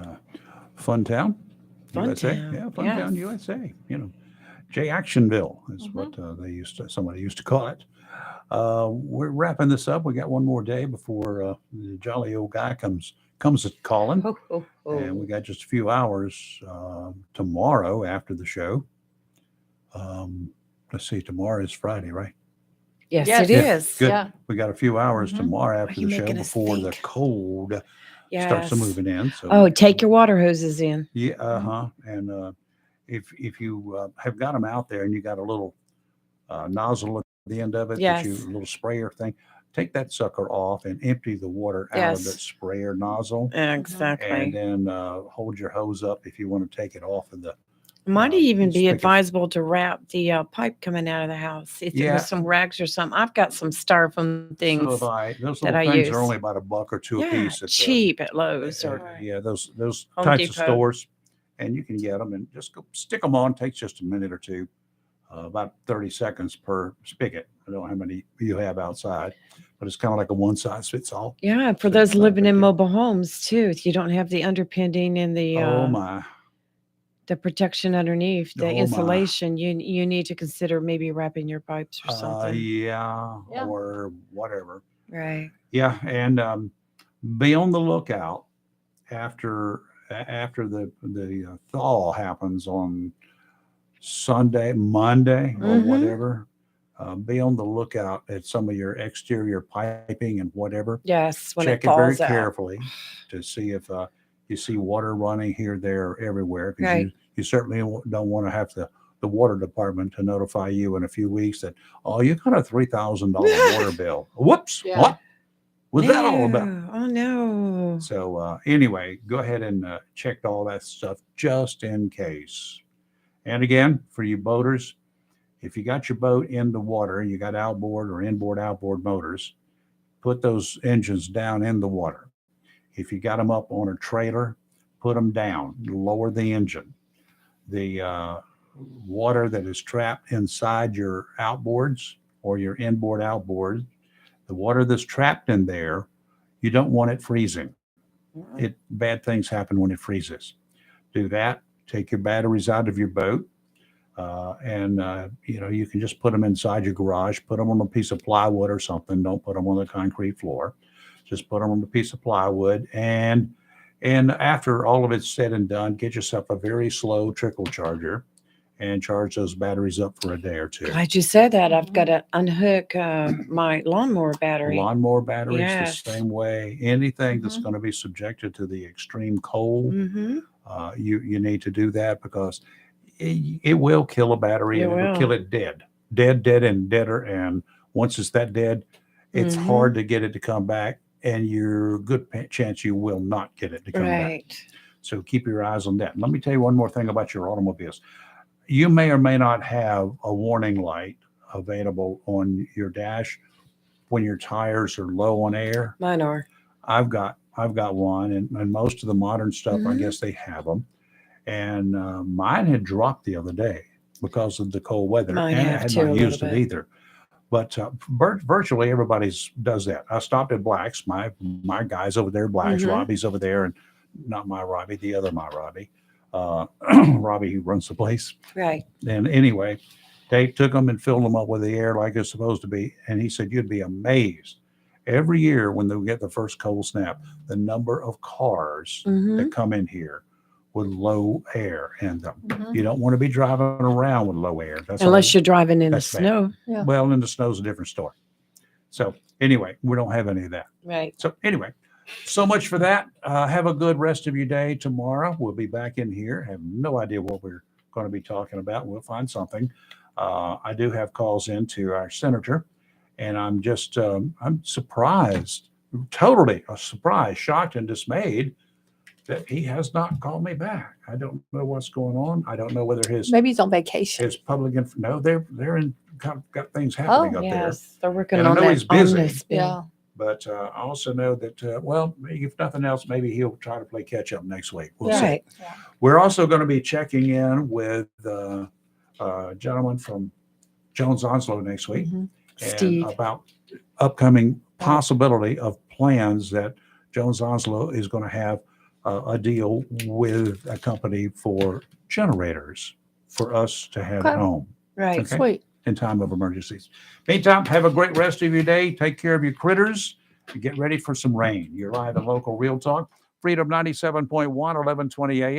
A: Fun Town, USA.
B: Funtown,
A: Yeah, Fun Town,
B: yes.
A: USA. Jacksonville is
C: Mhm.
A: what somebody used to call it. We're wrapping this up. We got one more day before the jolly old guy comes calling,
B: Ho, ho,
A: and we
B: ho.
A: got just a few hours tomorrow after the show. Let's see, tomorrow is Friday, right?
B: Yes,
C: Yes.
B: it
A: Yeah,
B: is.
A: good.
C: Yeah.
A: We got a few hours
C: Mhm.
A: tomorrow
B: Why
A: after
B: you
A: the show
B: making us
A: before the
B: think?
A: cold starts
B: Yes.
A: moving in. So
B: Oh, take your water hoses in.
A: yeah, and if you have got them out there and you got a little nozzle at the end of it that you
B: Yes.
A: a little sprayer thing, take that sucker off and empty the water out of that
B: Yes.
A: sprayer nozzle, and
B: Exactly.
A: then hold your hose up if you want to take it off of the
B: Might even be
A: spigot.
B: advisable to wrap the pipe coming out of the house. If it
A: Yeah.
B: was some rags or something. I've got some styrofoam
A: So
B: things
A: if those
B: that
A: little
B: I
A: things
B: use.
A: are only about $1 or $2 a
B: Yeah,
A: piece. At
B: cheap at Lowe's or
A: yeah, those
B: Home
A: types of
B: Depot.
A: stores, and you can get them and just go stick them on. Takes just a minute or two, about 30 seconds per spigot. I don't know how many you have outside, but it's kind of like a one size fits all.
B: yeah, for
A: So
B: those
A: it's not a
B: living
A: big
B: in
A: deal.
B: mobile homes too. If you don't have the underpinning and
A: Oh my,
B: the protection underneath, the
A: oh my.
B: insulation, you need to consider maybe wrapping your pipes or something.
A: Yeah,
C: Yeah.
A: or whatever.
B: Right.
A: Yeah, and be on the lookout after the thaw happens on Sunday, Monday, or
B: Mhm.
A: whatever. Be on the lookout at some of your exterior piping and whatever.
B: Yes, when
A: Check
B: it
A: it very
B: falls out.
A: carefully to see if you see water running here, there, everywhere. Because
B: Right.
A: you certainly don't want to have the water department to notify you in a few weeks that, oh, you got a $3,000 water bill. Whoops!
C: Yeah.
A: What was that all about?
B: No. Oh no.
A: So anyway, go ahead and check all that stuff just in case. And again, for you boaters, if you got your boat in the water, you got outboard or inboard outboard motors, put those engines down in the water. If you got them up on a trailer, put them down, lower the engine. The water that is trapped inside your outboards or your inboard outboard, the water that's trapped in there, you don't want it freezing. Bad things happen when it freezes. Do that. Take your batteries out of your boat, and you can just put them inside your garage. Put them on a piece of plywood or something. Don't put them on the concrete floor. Just put them on a piece of plywood, and after all of it's said and done, get yourself a very slow trickle charger and charge those batteries up for a day or two.
B: Glad you said that. I've got to unhook my lawnmower battery.
A: Lawnmower batteries
B: Yes.
A: the same way. Anything that's
C: Mhm.
A: going to be subjected to the extreme cold,
B: Mm-hmm.
A: you need to do that because it will kill a battery
B: It
A: and it will
B: will.
A: kill it dead, and deader. And once it's that dead, it's
B: Mhm.
A: hard to get it to come back, and you're good chance you will not get it to come back.
B: Right.
A: So keep your eyes on that. And let me tell you one more thing about your automobiles. You may or may not have a warning light available on your dash when your tires are low on air.
B: Mine are.
A: I've got one, and most of the modern stuff, I
B: Mhm.
A: guess they have them. And mine had dropped the other day because of the cold weather,
B: Mine
A: and I
B: have
A: had
B: too, a
A: not
B: little
A: used it
B: bit.
A: either. But virtually everybody's does that. I stopped at Black's. My guys over there, Black's.
B: Mhm.
A: Robbie's over there, and not my Robbie, the other my Robbie, Robbie who runs the place.
B: Right.
A: And anyway, they took them and filled them up with the air like it's supposed to be. And he said, you'd be amazed. Every year when they get the first cold snap, the number of cars
B: Mm-hmm.
A: that come in here with low air in them.
C: Mhm.
A: You don't want to be driving around with low air. That's
B: Unless
A: all.
B: you're driving in the
A: That's bad.
B: snow.
C: Yeah.
A: Well, in the snow's a different story. So anyway, we don't have any of that.
B: Right.
A: So anyway, so much for that. Have a good rest of your day tomorrow. We'll be back in here. Have no idea what we're going to be talking about. We'll find something. I do have calls in to our senator, and I'm just I'm surprised, totally surprised, shocked, and dismayed that he has not called me back. I don't know what's going on. I don't know whether his
C: Maybe he's on vacation.
A: public no, they're in got things happening up there.
B: Yes. They're working
A: And I
B: on
A: know
B: that
A: he's busy.
B: omnibus bill.
C: Yeah.
A: But I also know that, well, if nothing else, maybe he'll try to play catch up next week. We'll see.
B: Right.
A: We're also going to be checking in with a gentleman from Jones Onslow next week
B: Mhm.
A: and
B: Steve.
A: about upcoming possibility of plans that Jones Onslow is going to have a deal with a company for generators for us to have at
C: Okay.
A: home
B: Right.
A: Okay.
C: Sweet.
A: in time of emergencies. Meantime, have a great rest of your day. Take care of your critters and get ready for some rain. You're live in local Real Talk, Freedom 97.1, 1120 a.m.